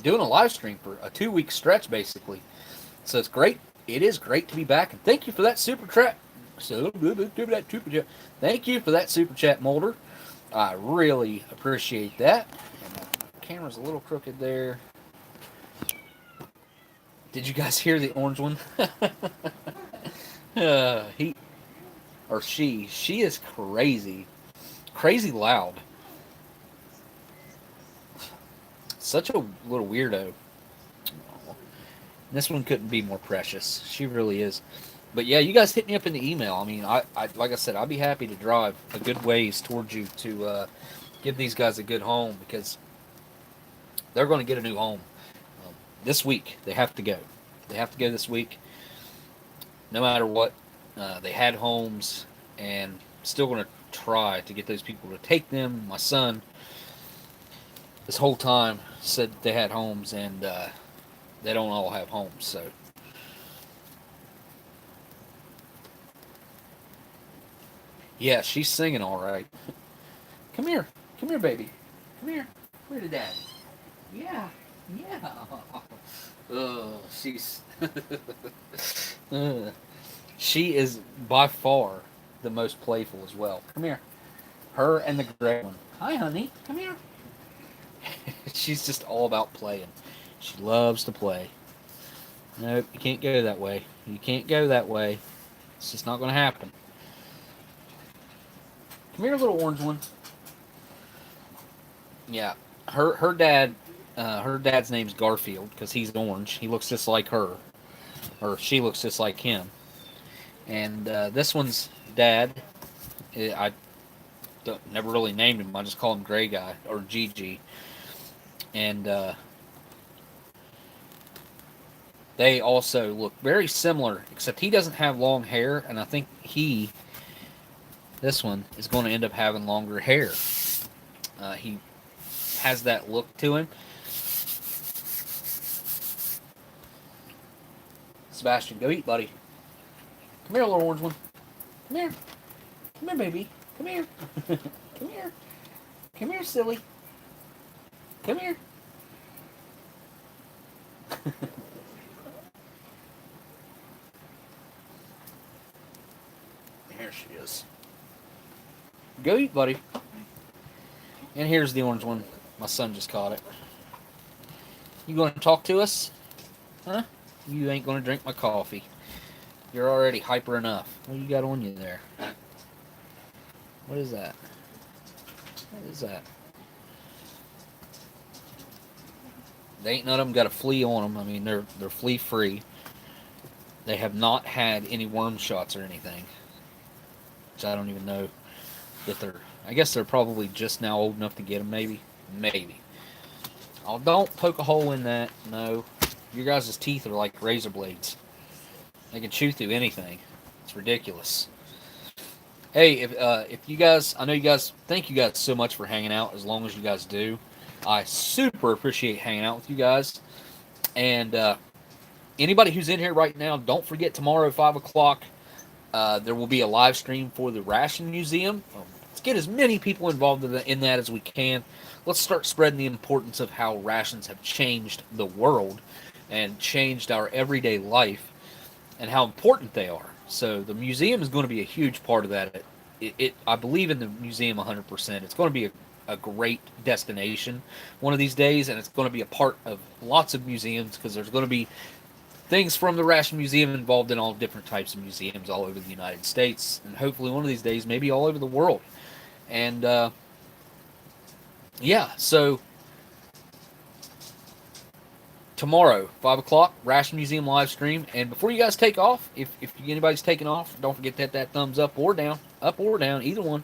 doing a live stream for a 2-week stretch, basically. So it's great. It is great to be back, and thank you for that super chat. Thank you for that super chat, Molder. I really appreciate that. And the camera's a little crooked there. Did you guys hear the orange one? She is crazy. Crazy loud. Such a little weirdo. This one couldn't be more precious. She really is. But yeah, you guys hit me up in the email. I mean, I like I said, I'd be happy to drive a good ways towards you to give these guys a good home, because they're going to get a new home this week. They have to go. They have to go this week. No matter what, they had homes, and still going to try to get those people to take them. My son, this whole time, said they had homes, and they don't all have homes. So yeah, she's singing all right. Come here, baby. Come here. Come here to dad. Yeah, yeah. She's she is by far the most playful as well. Come here. Her and the gray one. Hi, honey. Come here. She's just all about playing. She loves to play. Nope, you can't go that way. You can't go that way. It's just not going to happen. Come here, little orange one. Yeah, her dad, her dad's name's Garfield because he's orange. He looks just like her, or she looks just like him. And this one's dad, I never really named him. I just call him Gray Guy or GG. And they also look very similar, except he doesn't have long hair, and I think this one, is going to end up having longer hair. He has that look to him. Sebastian, go eat, buddy. Come here, little orange one. Come here. Come here, baby. Come here. Come here. Come here, silly. Come here. Here she is. Go eat, buddy. And here's the orange one. My son just caught it. You going to talk to us? Huh? You ain't going to drink my coffee. You're already hyper enough. What you got on you there? What is that? What is that? They ain't none of them got a flea on them. I mean, they're flea free. They have not had any worm shots or anything. Which I don't even know that they're... I guess they're probably just now old enough to get them, maybe. Maybe. Oh, don't poke a hole in that. No. Your guys' teeth are like razor blades. They can chew through anything. It's ridiculous. Hey, if you guys... I know you guys... Thank you guys so much for hanging out as long as you guys do. I super appreciate hanging out with you guys. And anybody who's in here right now, don't forget tomorrow at 5 o'clock, there will be a live stream for the Ration Museum. Let's get as many people involved in that as we can. Let's start spreading the importance of how rations have changed the world and changed our everyday life and how important they are. So the museum is going to be a huge part of that. I believe in the museum 100%. It's going to be a great destination one of these days, and it's going to be a part of lots of museums because there's going to be things from the Ration Museum involved in all different types of museums all over the United States, and hopefully one of these days maybe all over the world. And yeah, so tomorrow 5 o'clock Ration Museum live stream. And before you guys take off, if anybody's taking off, don't forget to hit that thumbs up or down, either one.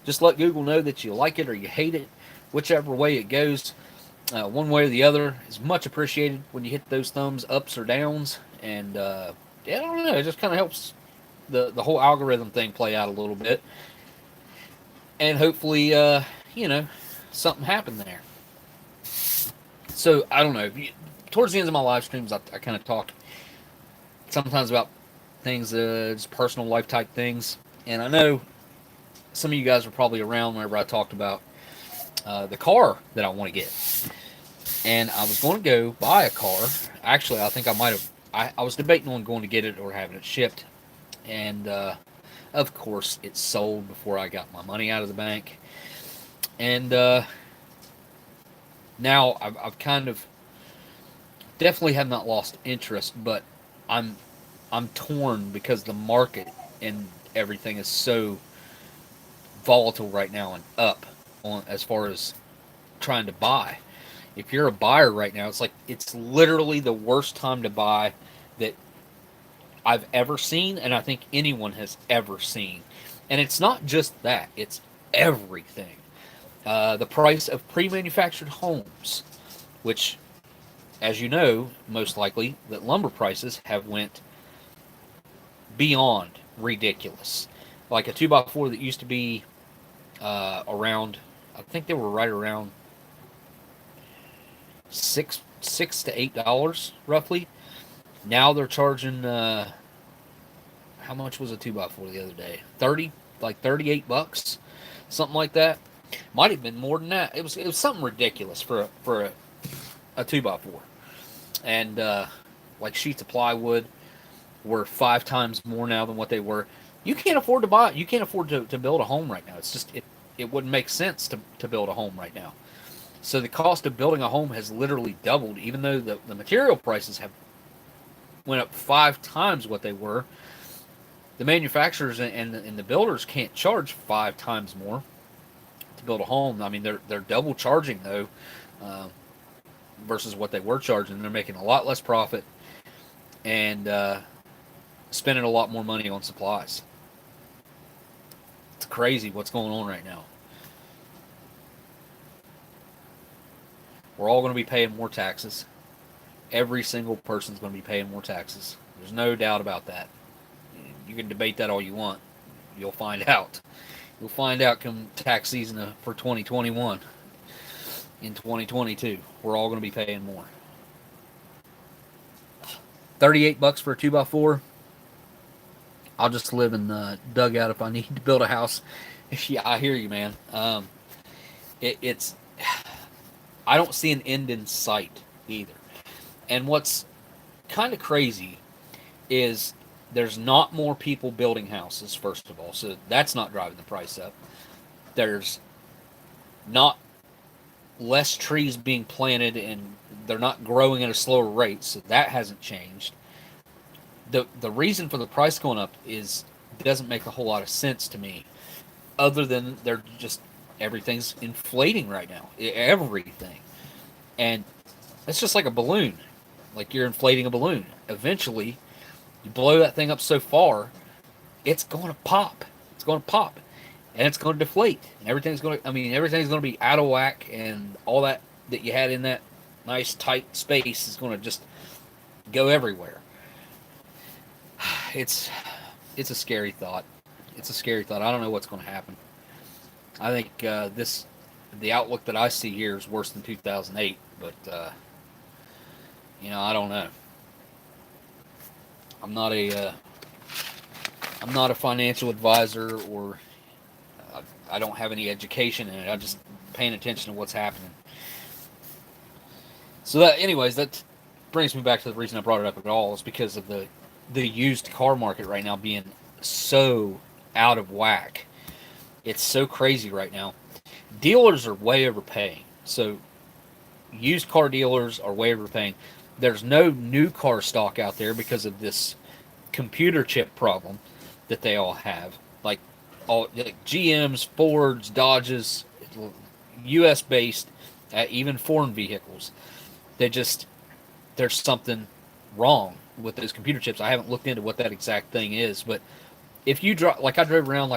Just let Google know that you like it or you hate it, whichever way it goes. One way or the other is much appreciated when you hit those thumbs ups or downs. And yeah, I don't know, it just kind of helps the whole algorithm thing play out a little bit. And hopefully, you know, something happened there. So, I don't know. Towards the end of my live streams, I kind of talk sometimes about things, just personal life type things. And I know some of you guys were probably around whenever I talked about the car that I want to get. And I was going to go buy a car. Actually, I think I might have... I was debating on going to get it or having it shipped. And, of course, it sold before I got my money out of the bank. And now I've kind of... definitely have not lost interest, but I'm torn because the market and everything is so volatile right now and up on as far as trying to buy. If you're a buyer right now, it's literally the worst time to buy that I've ever seen, and I think anyone has ever seen. And it's not just that, it's everything. The price of pre-manufactured homes, which, as you know, most likely, that lumber prices have went beyond ridiculous. Like a 2x4 that used to be around, I think they were right around six $6 to $8 roughly. Now they're charging how much was a 2x4 the other day? 30, like $38, something like that. Might have been more than that. It was something ridiculous for a 2x4. And like sheets of plywood were 5 times more now than what they were. You can't afford to buy. You can't afford to build a home right now. It's just it wouldn't make sense to build a home right now. So the cost of building a home has literally doubled, even though the material prices have went up 5 times what they were. The manufacturers and the builders can't charge 5 times more to build a home. I mean, they're double charging though, versus what they were charging. They're making a lot less profit and spending a lot more money on supplies. It's crazy what's going on right now. We're all going to be paying more taxes. Every single person's going to be paying more taxes. There's no doubt about that. You can debate that all you want. You'll find out. You'll find out come tax season for 2021. In 2022, we're all going to be paying more. $38 for a 2x4. I'll just live in the dugout if I need to build a house. Yeah, I hear you, man. It's I don't see an end in sight either. And what's kind of crazy is there's not more people building houses, first of all, so that's not driving the price up. There's not less trees being planted, and they're not growing at a slower rate, so that hasn't changed. The reason for the price going up doesn't make a whole lot of sense to me, other than they're just everything's inflating right now. Everything. And it's just like a balloon. Like you're inflating a balloon. Eventually, you blow that thing up so far, it's going to pop. It's going to pop. And it's going to deflate. And everything's going to be out of whack, and all that you had in that nice tight space is going to just go everywhere. It's a scary thought. It's a scary thought. I don't know what's going to happen. I think the outlook that I see here is worse than 2008, but I don't know. I'm not a financial advisor, or I don't have any education in it. I'm just paying attention to what's happening. So that brings me back to the reason I brought it up at all, is because of the used car market right now being so out of whack. It's so crazy right now. Dealers are way overpaying. So used car dealers are way overpaying. There's no new car stock out there because of this computer chip problem that they all have. Like GMs, Fords, Dodges, U.S. based, even foreign vehicles. There's something wrong with those computer chips. I haven't looked into what that exact thing is, but if you drive, like I drove around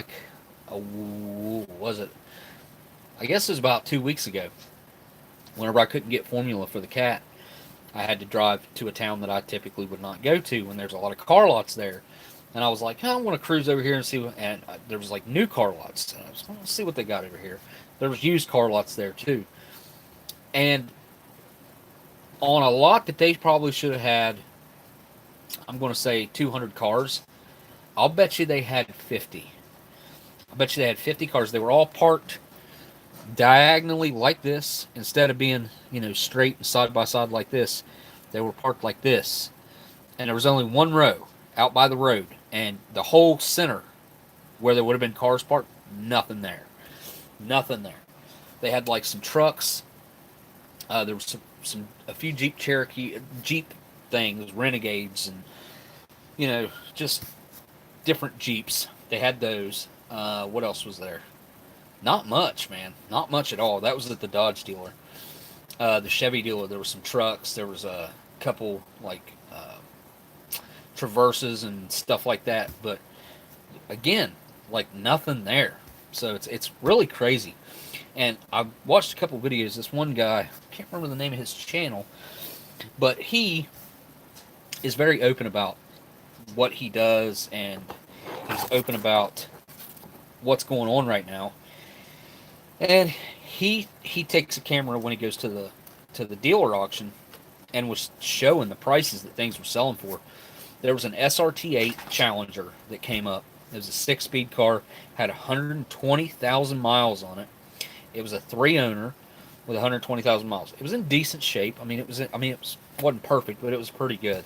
was it? I guess it was about 2 weeks ago. Whenever I couldn't get formula for the cat, I had to drive to a town that I typically would not go to when there's a lot of car lots there. And I was like, I want to cruise over here and see what, and there was like new car lots. And I was going to see what they got over here. There was used car lots there too. And on a lot that they probably should have had, I'm going to say 200 cars, I'll bet you they had 50. I bet you they had 50 cars. They were all parked diagonally like this. Instead of being, straight and side by side like this, they were parked like this. And there was only one row out by the road. And the whole center, where there would have been cars parked, nothing there. Nothing there. They had like some trucks. There was a few Jeep things, Renegades, and, just different Jeeps. They had those. What else was there? Not much, man. Not much at all. That was at the Dodge dealer. The Chevy dealer, there were some trucks. There was a couple, Traverses and stuff like that. But, again, nothing there. So it's really crazy. And I watched a couple videos. This one guy, I can't remember the name of his channel, but he is very open about what he does, and he's open about what's going on right now. And he takes a camera when he goes to the dealer auction, and was showing the prices that things were selling for. There was an SRT8 Challenger that came up. It was a 6-speed car, had 120,000 miles on it. It was a 3-owner with 120,000 miles. It was in decent shape. I mean, wasn't perfect, but it was pretty good.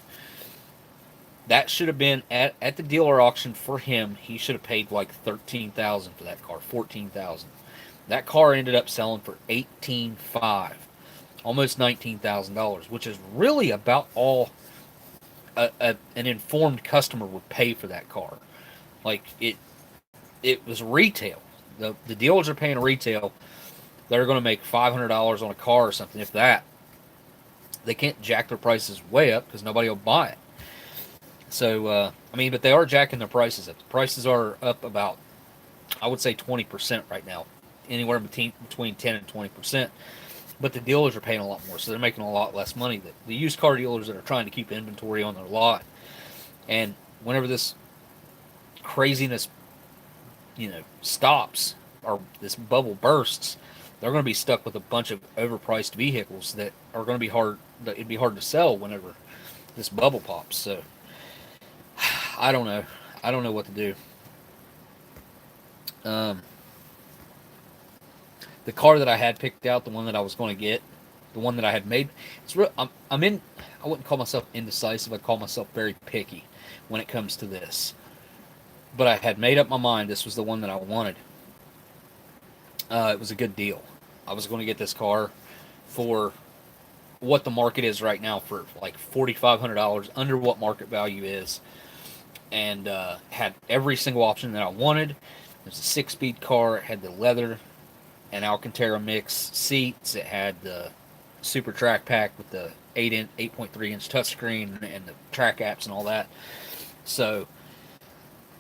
That should have been at the dealer auction for him. He should have paid like 13,000 for that car, 14,000. That car ended up selling for 18,500, almost $19,000, which is really about all an informed customer would pay for that car. Like it was retail. The dealers are paying retail. They're going to make $500 on a car or something, if that. They can't jack their prices way up because nobody will buy it. So, but they are jacking their prices up. The prices are up about, I would say, 20% right now. Anywhere between 10 and 20%. But the dealers are paying a lot more, so they're making a lot less money. The used car dealers that are trying to keep inventory on their lot. And whenever this craziness, stops, or this bubble bursts, they're going to be stuck with a bunch of overpriced vehicles that are going to be hard. It'd be hard to sell whenever this bubble pops. So I don't know. I don't know what to do. The car that I had picked out, the one that I was going to get, the one that I had made, it's real. I'm in. I wouldn't call myself indecisive. I'd call myself very picky when it comes to this. But I had made up my mind. This was the one that I wanted. It was a good deal. I was going to get this car for what the market is right now, for like $4,500, under what market value is, and had every single option that I wanted. It was a 6-speed car. It had the leather and Alcantara mix seats. It had the super track pack with the 8.3-inch touchscreen and the track apps and all that. So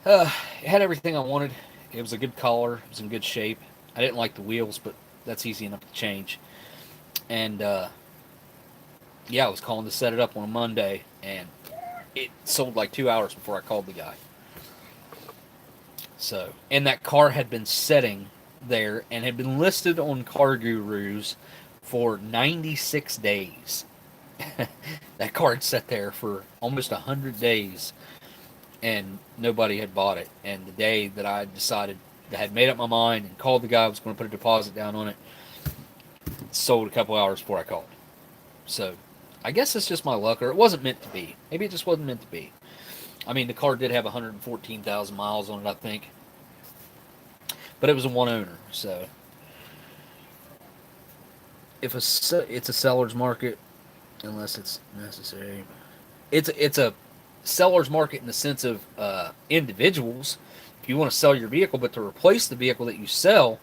it had everything I wanted. It was a good color. It was in good shape. I didn't like the wheels, but that's easy enough to change. And I was calling to set it up on a Monday, and it sold like 2 hours before I called the guy. So, and that car had been sitting there and had been listed on Car Gurus for 96 days. That car had sat there for almost 100 days, and nobody had bought it. And the day that I decided, I had made up my mind and called the guy, I was going to put a deposit down on it, sold a couple hours before I called. So I guess it's just my luck, or it wasn't meant to be. Maybe it just wasn't meant to be. I mean, the car did have 114,000 miles on it, I think. But it was a one owner, so if it's a seller's market, unless it's necessary. It's a seller's market in the sense of individuals. If you want to sell your vehicle, but to replace the vehicle that you sell,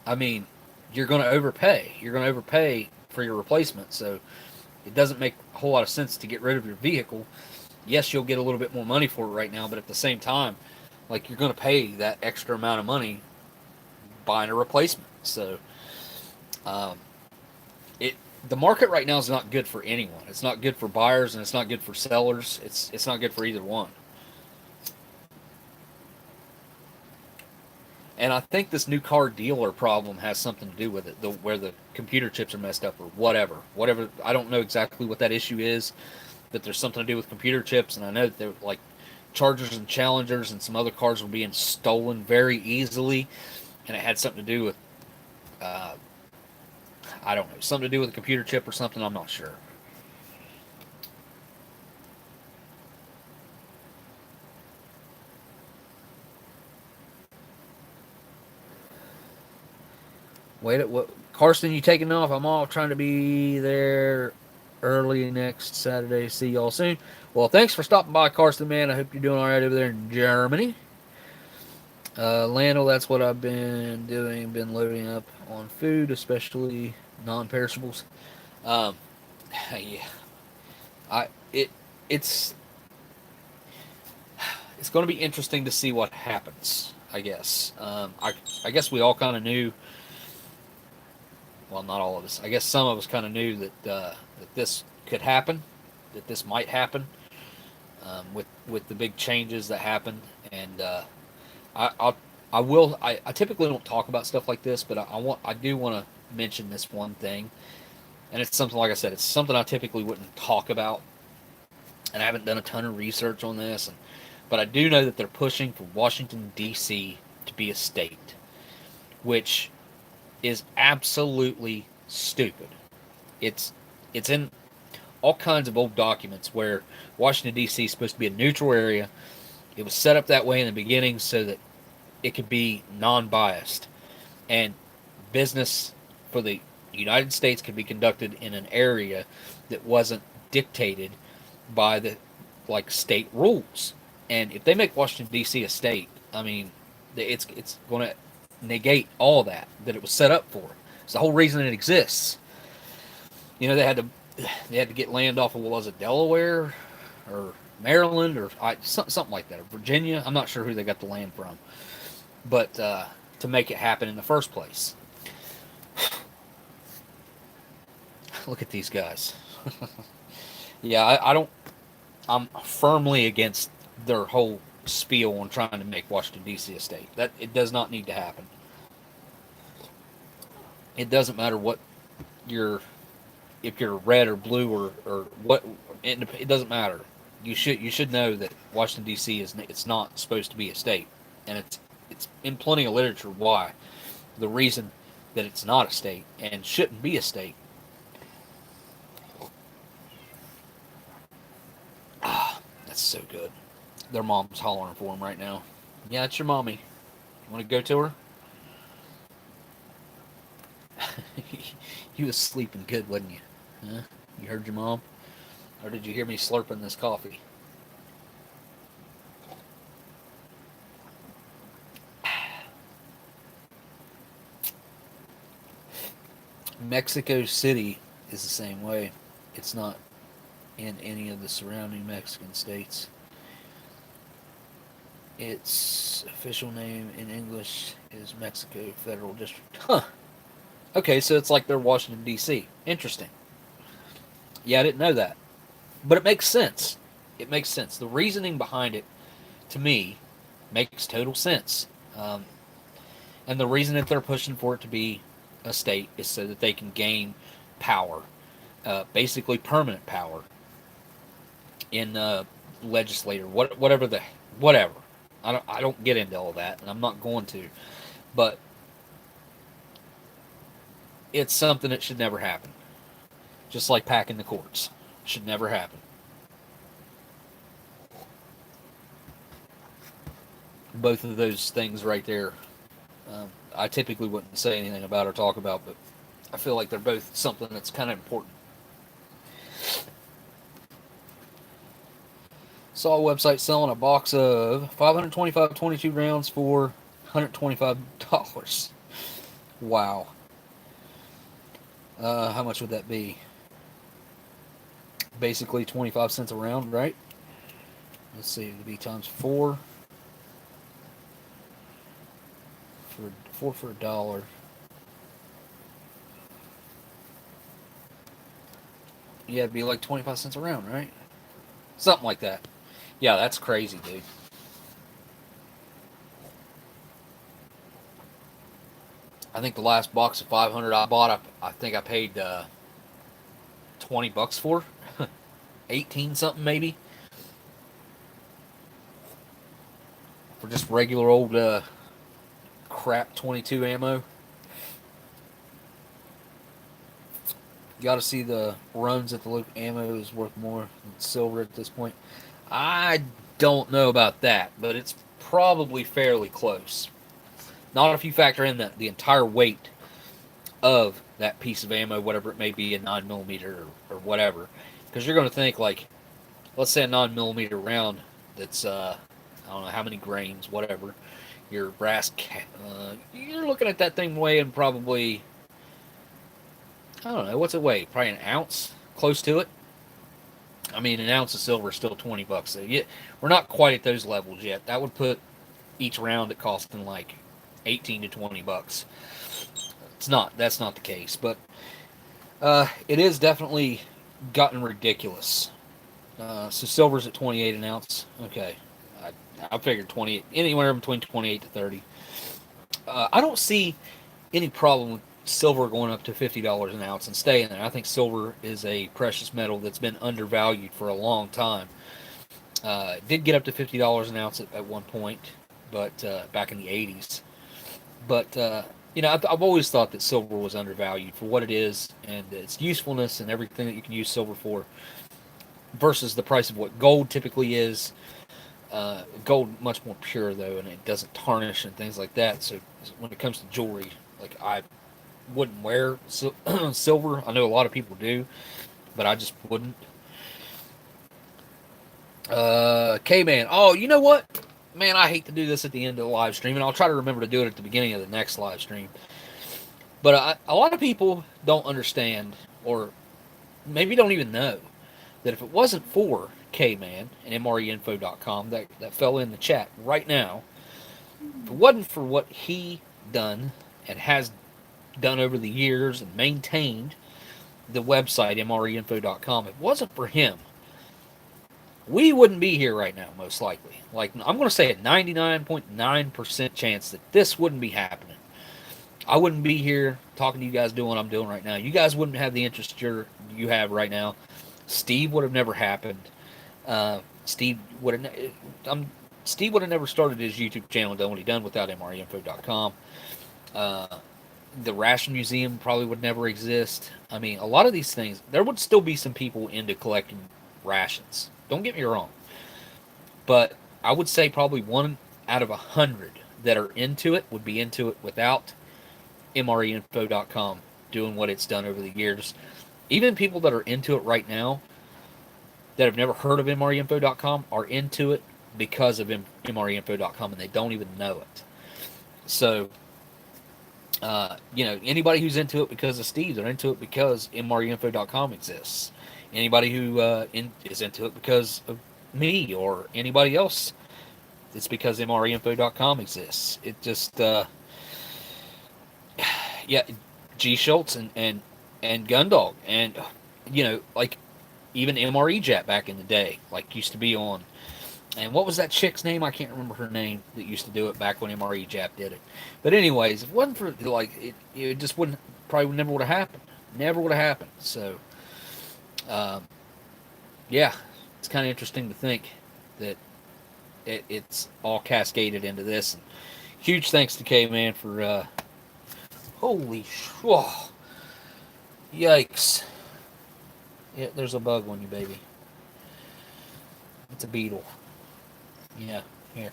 I mean, you're going to overpay. You're going to overpay for your replacement, so it doesn't make a whole lot of sense to get rid of your vehicle. Yes, you'll get a little bit more money for it right now, but at the same time, like, you're going to pay that extra amount of money buying a replacement. So, the market right now is not good for anyone. It's not good for buyers, and it's not good for sellers. It's not good for either one. And I think this new car dealer problem has something to do with it, where the computer chips are messed up or whatever. I don't know exactly what that issue is, but there's something to do with computer chips, and I know that they're like Chargers and Challengers and some other cars were being stolen very easily, and it had something to do with, I don't know, something to do with a computer chip or something, I'm not sure. Wait, what? Carson, you taking off? I'm all trying to be there early next Saturday. See y'all soon. Well, thanks for stopping by, Carson, man. I hope you're doing all right over there in Germany. Lando, that's what I've been doing. Been loading up on food, especially non-perishables. Yeah, it's going to be interesting to see what happens. I guess. I guess we all kind of knew. Well, not all of us. I guess some of us kind of knew that this could happen, that this might happen, with the big changes that happened. And I typically don't talk about stuff like this, but I do want to mention this one thing. And it's something, like I said, it's something I typically wouldn't talk about, and I haven't done a ton of research on this, but I do know that they're pushing for Washington, D.C. to be a state, which is absolutely stupid. It's it's in all kinds of old documents where Washington, D.C. is supposed to be a neutral area. It was set up that way in the beginning so that it could be non-biased, and business for the United States could be conducted in an area that wasn't dictated by the state rules. And if they make Washington D.C. a state, I mean, it's going to negate all that it was set up for. It's the whole reason it exists. You know, they had to get land off of, what was it, Delaware or Maryland or something like that, or Virginia. I'm not sure who they got the land from, but to make it happen in the first place. Look at these guys. Yeah, I'm firmly against their whole spiel on trying to make Washington D.C. a state. That it does not need to happen. It doesn't matter what if you're red or blue or what. It doesn't matter. You should know that Washington D.C. it's not supposed to be a state, and it's in plenty of literature why the reason that it's not a state and shouldn't be a state. Ah, that's so good. Their mom's hollering for them right now. Yeah, it's your mommy. You want to go to her? You was sleeping good, wasn't you? Huh? You heard your mom? Or did you hear me slurping this coffee? Mexico City is the same way. It's not in any of the surrounding Mexican states. Its official name in English is Mexico Federal District. Huh. Okay, so it's like they're Washington, D.C. Interesting. Yeah, I didn't know that. But it makes sense. It makes sense. The reasoning behind it, to me, makes total sense. And the reason that they're pushing for it to be a state is so that they can gain power, basically permanent power in legislature, whatever. I don't get into all that, and I'm not going to. But it's something that should never happen. Just like packing the courts. Should never happen. Both of those things right there, I typically wouldn't say anything about or talk about, but I feel like they're both something that's kind of important. Saw a website selling a box of 525 22 rounds for $125. Wow. How much would that be? Basically 25 cents a round, right? Let's see, it would be times 4 for $1. Yeah, it'd be like 25 cents a round, right? Something like that. Yeah, that's crazy, dude. I think the last box of 500 I bought, I think I paid $20 for. 18 something maybe. For just regular old crap 22 ammo. You got to see the runs at the local ammo is worth more than silver at this point. I don't know about that, but it's probably fairly close. Not if you factor in the entire weight of that piece of ammo, whatever it may be, a 9mm or whatever. Because you're going to think, like, let's say a 9mm round that's, I don't know how many grains, whatever. Your brass, you're looking at that thing weighing probably, I don't know, what's it weigh? Probably an ounce, close to it. I mean, an ounce of silver is still $20. So we're not quite at those levels yet. That would put each round at costing like $18 to $20. It's not. That's not the case, but it is definitely gotten ridiculous. So silver's at 28 an ounce. Okay, I figured 28, anywhere between 28 to 30. I don't see any problem silver going up to $50 an ounce and staying there. I think silver is a precious metal that's been undervalued for a long time. It did get up to $50 an ounce at one point, but back in the 80s. But I've always thought that silver was undervalued for what it is and its usefulness and everything that you can use silver for, versus the price of what gold typically is. Gold much more pure though, and it doesn't tarnish and things like that. So when it comes to jewelry, like I wouldn't wear silver. I know a lot of people do, but I just wouldn't. K-Man. Oh, you know what? Man, I hate to do this at the end of the live stream, and I'll try to remember to do it at the beginning of the next live stream. But a lot of people don't understand, or maybe don't even know, that if it wasn't for K-Man and MREinfo.com that fell in the chat right now, if it wasn't for what he done and has done over the years and maintained the website MREinfo.com, if it wasn't for him, we wouldn't be here right now, most likely. Like, I'm going to say a 99.9% chance that this wouldn't be happening. I wouldn't be here talking to you guys doing what I'm doing right now. You guys wouldn't have the interest you have right now. Steve would have never happened. Steve would have never started his YouTube channel and done what he done without MREinfo.com. The Ration Museum probably would never exist. I mean, a lot of these things, there would still be some people into collecting rations. Don't get me wrong. But I would say probably 1 out of 100 that are into it would be into it without MREinfo.com doing what it's done over the years. Even people that are into it right now that have never heard of MREinfo.com are into it because of MREinfo.com, and they don't even know it. So, anybody who's into it because of Steve, they're into it because MREinfo.com exists. Anybody who is into it because of me or anybody else, it's because MREinfo.com exists. It just, G Schultz and Gundog, and like even MRE Jap back in the day, like used to be on. And what was that chick's name? I can't remember her name that used to do it back when MRE Jap did it. But anyways, if it wasn't for it just probably never would have happened. Never would have happened. So, it's kind of interesting to think that it's all cascaded into this. And huge thanks to K-Man for yikes. Yeah, there's a bug on you, baby. It's a beetle. Yeah, here.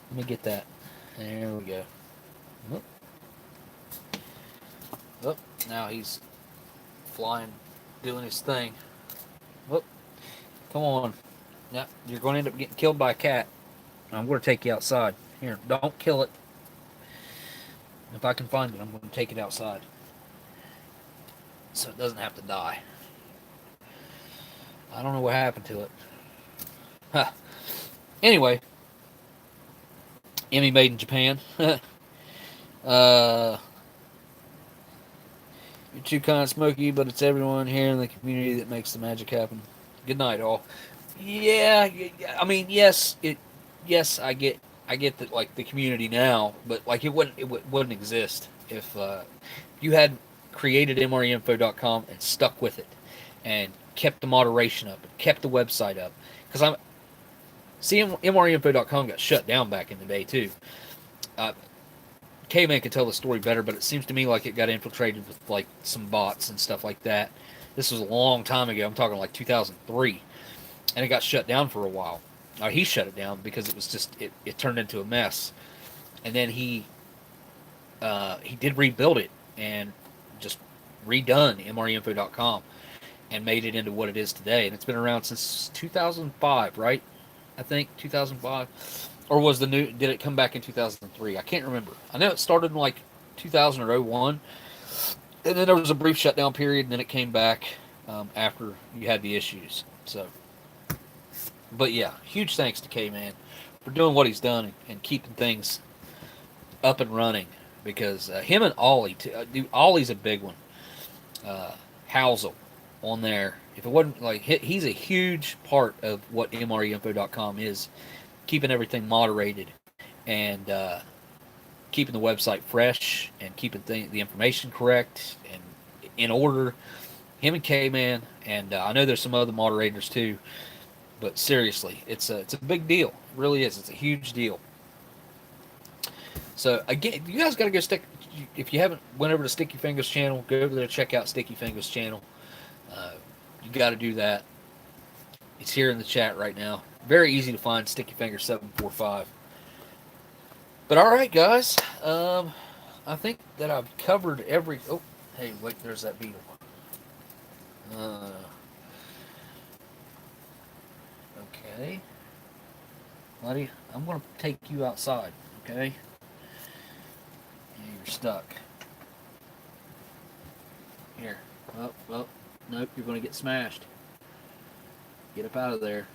Let me get that. There we go. Oh, now he's flying, doing his thing. Oh, come on. Now, you're going to end up getting killed by a cat. I'm going to take you outside. Here, don't kill it. If I can find it, I'm going to take it outside, so it doesn't have to die. I don't know what happened to it. Huh. Anyway, Emmy made in Japan. You're too kind, Smokey, but it's everyone here in the community that makes the magic happen. Good night, all. Yeah, I mean, yes, I get that, like, the community now, but like it wouldn't exist if you had created MREinfo.com and stuck with it and kept the moderation up and kept the website up. Because MREinfo.com got shut down back in the day too. K-Man could tell the story better, but it seems to me like it got infiltrated with like some bots and stuff like that. This was a long time ago. I'm talking like 2003, and it got shut down for a while. He shut it down because it was just it turned into a mess, and then he did rebuild it and just redone MREinfo.com and made it into what it is today. And it's been around since 2005, right? I think 2005, or did it come back in 2003? I can't remember. I know it started in like 2000 or 01, and then there was a brief shutdown period, and then it came back after you had the issues. So, but yeah, huge thanks to K-Man for doing what he's done and keeping things up and running, because him and Ollie, dude, Ollie's a big one. Housel on there. If it wasn't like he's a huge part of what MREinfo.com is, keeping everything moderated and keeping the website fresh and keeping the information correct and in order. Him and K-Man, and I know there's some other moderators too. But seriously, it's a big deal. It really is. It's a huge deal. So again, you guys got to go if you haven't went over to Sticky Fingers channel, go over there, check out Sticky Fingers channel. You got to do that. It's here in the chat right now. Very easy to find, Sticky Fingers 745. But all right, guys. I think that I've covered every. Oh, hey, wait, there's that beetle. Okay. Buddy, I'm going to take you outside, okay? Yeah, you're stuck. Here. Oh, nope, you're going to get smashed. Get up out of there.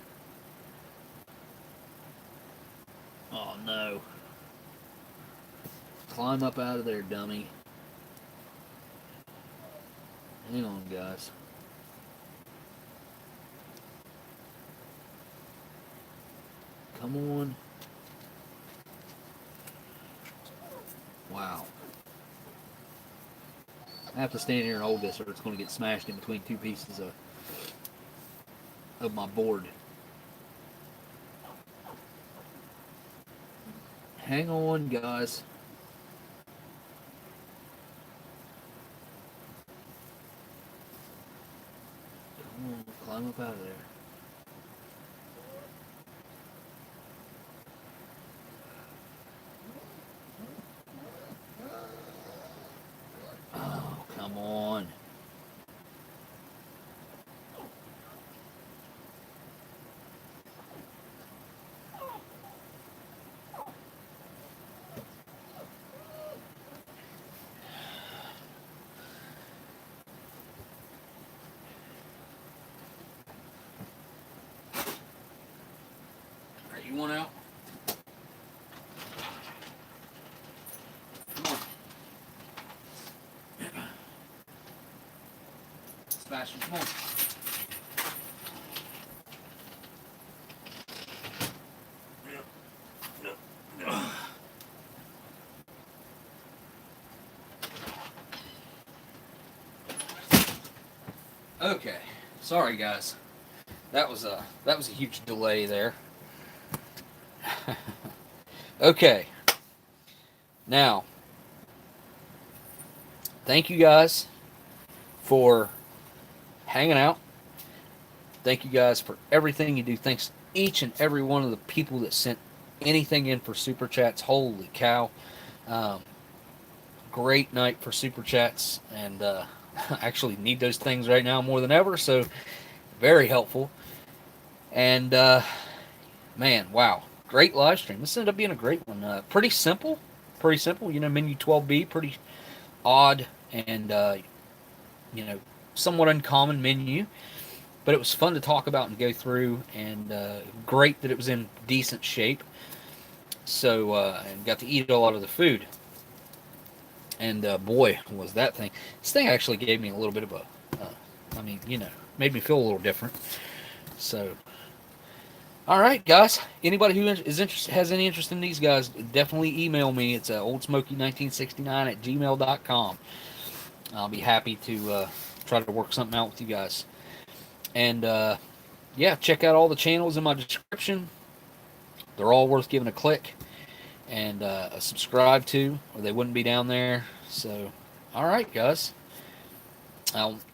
Oh, no. Climb up out of there, dummy. Hang on, guys. Come on. Wow. I have to stand here and hold this or it's going to get smashed in between two pieces of my board. Hang on, guys. Come on, climb up out of there. Oh, come on. You want out? Come on. Sebastian, come on. Okay, sorry guys. That was a huge delay there. Okay. Now, thank you guys for hanging out. Thank you guys for everything you do. Thanks each and every one of the people that sent anything in for Super Chats. Holy cow. Great night for Super Chats. And I actually need those things right now more than ever. So, very helpful. And, man, wow. Great live stream. This ended up being a great one. Pretty simple. You know, menu 12B, pretty odd and, you know, somewhat uncommon menu. But it was fun to talk about and go through, and great that it was in decent shape. So, and got to eat a lot of the food. And boy, was that thing. This thing actually gave me a little bit of a, I mean, you know, made me feel a little different. So, all right, guys. Anybody who is interested, has any interest in these guys, definitely email me. It's oldsmokey1969@gmail.com. I'll be happy to try to work something out with you guys. And, yeah, check out all the channels in my description. They're all worth giving a click and a subscribe to, or they wouldn't be down there. So, all right, guys.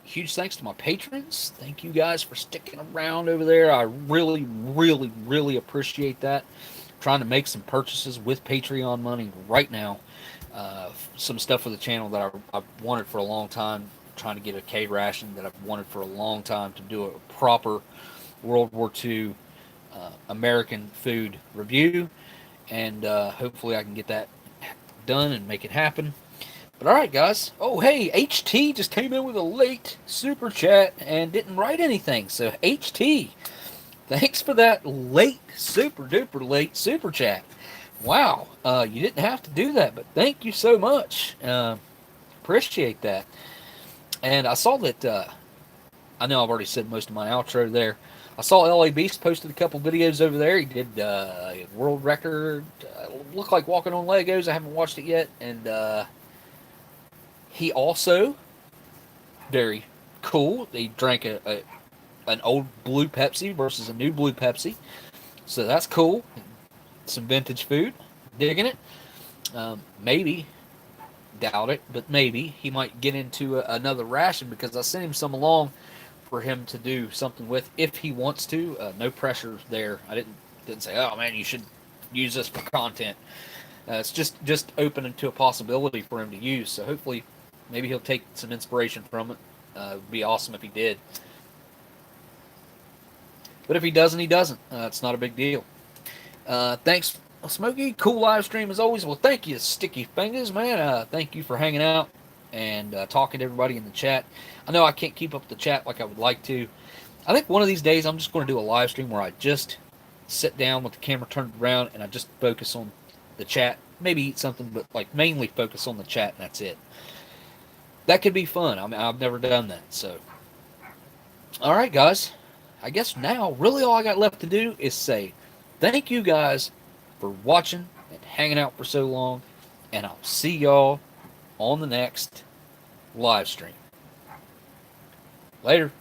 Huge thanks to my patrons. Thank you guys for sticking around over there. I really, really, really appreciate that. I'm trying to make some purchases with Patreon money right now. Some stuff for the channel that I've wanted for a long time. I'm trying to get a K ration that I've wanted for a long time to do a proper World War II American food review. And hopefully I can get that done and make it happen. But alright, guys. Oh, hey, HT just came in with a late super chat and didn't write anything. So, HT, thanks for that late, super duper late super chat. Wow, you didn't have to do that, but thank you so much. Appreciate that. And I saw that, I know I've already said most of my outro there. I saw LA Beast posted a couple videos over there. He did world record, looked like walking on Legos. I haven't watched it yet, and he also very cool. He drank an old blue Pepsi versus a new blue Pepsi, so that's cool. Some vintage food, digging it. Maybe, doubt it, but maybe he might get into another ration because I sent him some along for him to do something with if he wants to. No pressure there. I didn't say, oh man, you should use this for content. It's just open to a possibility for him to use. So hopefully, maybe he'll take some inspiration from it. It'd be awesome if he did. But if he doesn't, he doesn't. It's not a big deal. Thanks, Smokey. Cool live stream as always. Well, thank you, Sticky Fingers, man. Thank you for hanging out and talking to everybody in the chat. I know I can't keep up the chat like I would like to. I think one of these days I'm just going to do a live stream where I just sit down with the camera turned around and I just focus on the chat. Maybe eat something, but like mainly focus on the chat and that's it. That could be fun. I mean, I've never done that. So, all right, guys. I guess now really all I got left to do is say thank you guys for watching and hanging out for so long. And I'll see y'all on the next live stream. Later.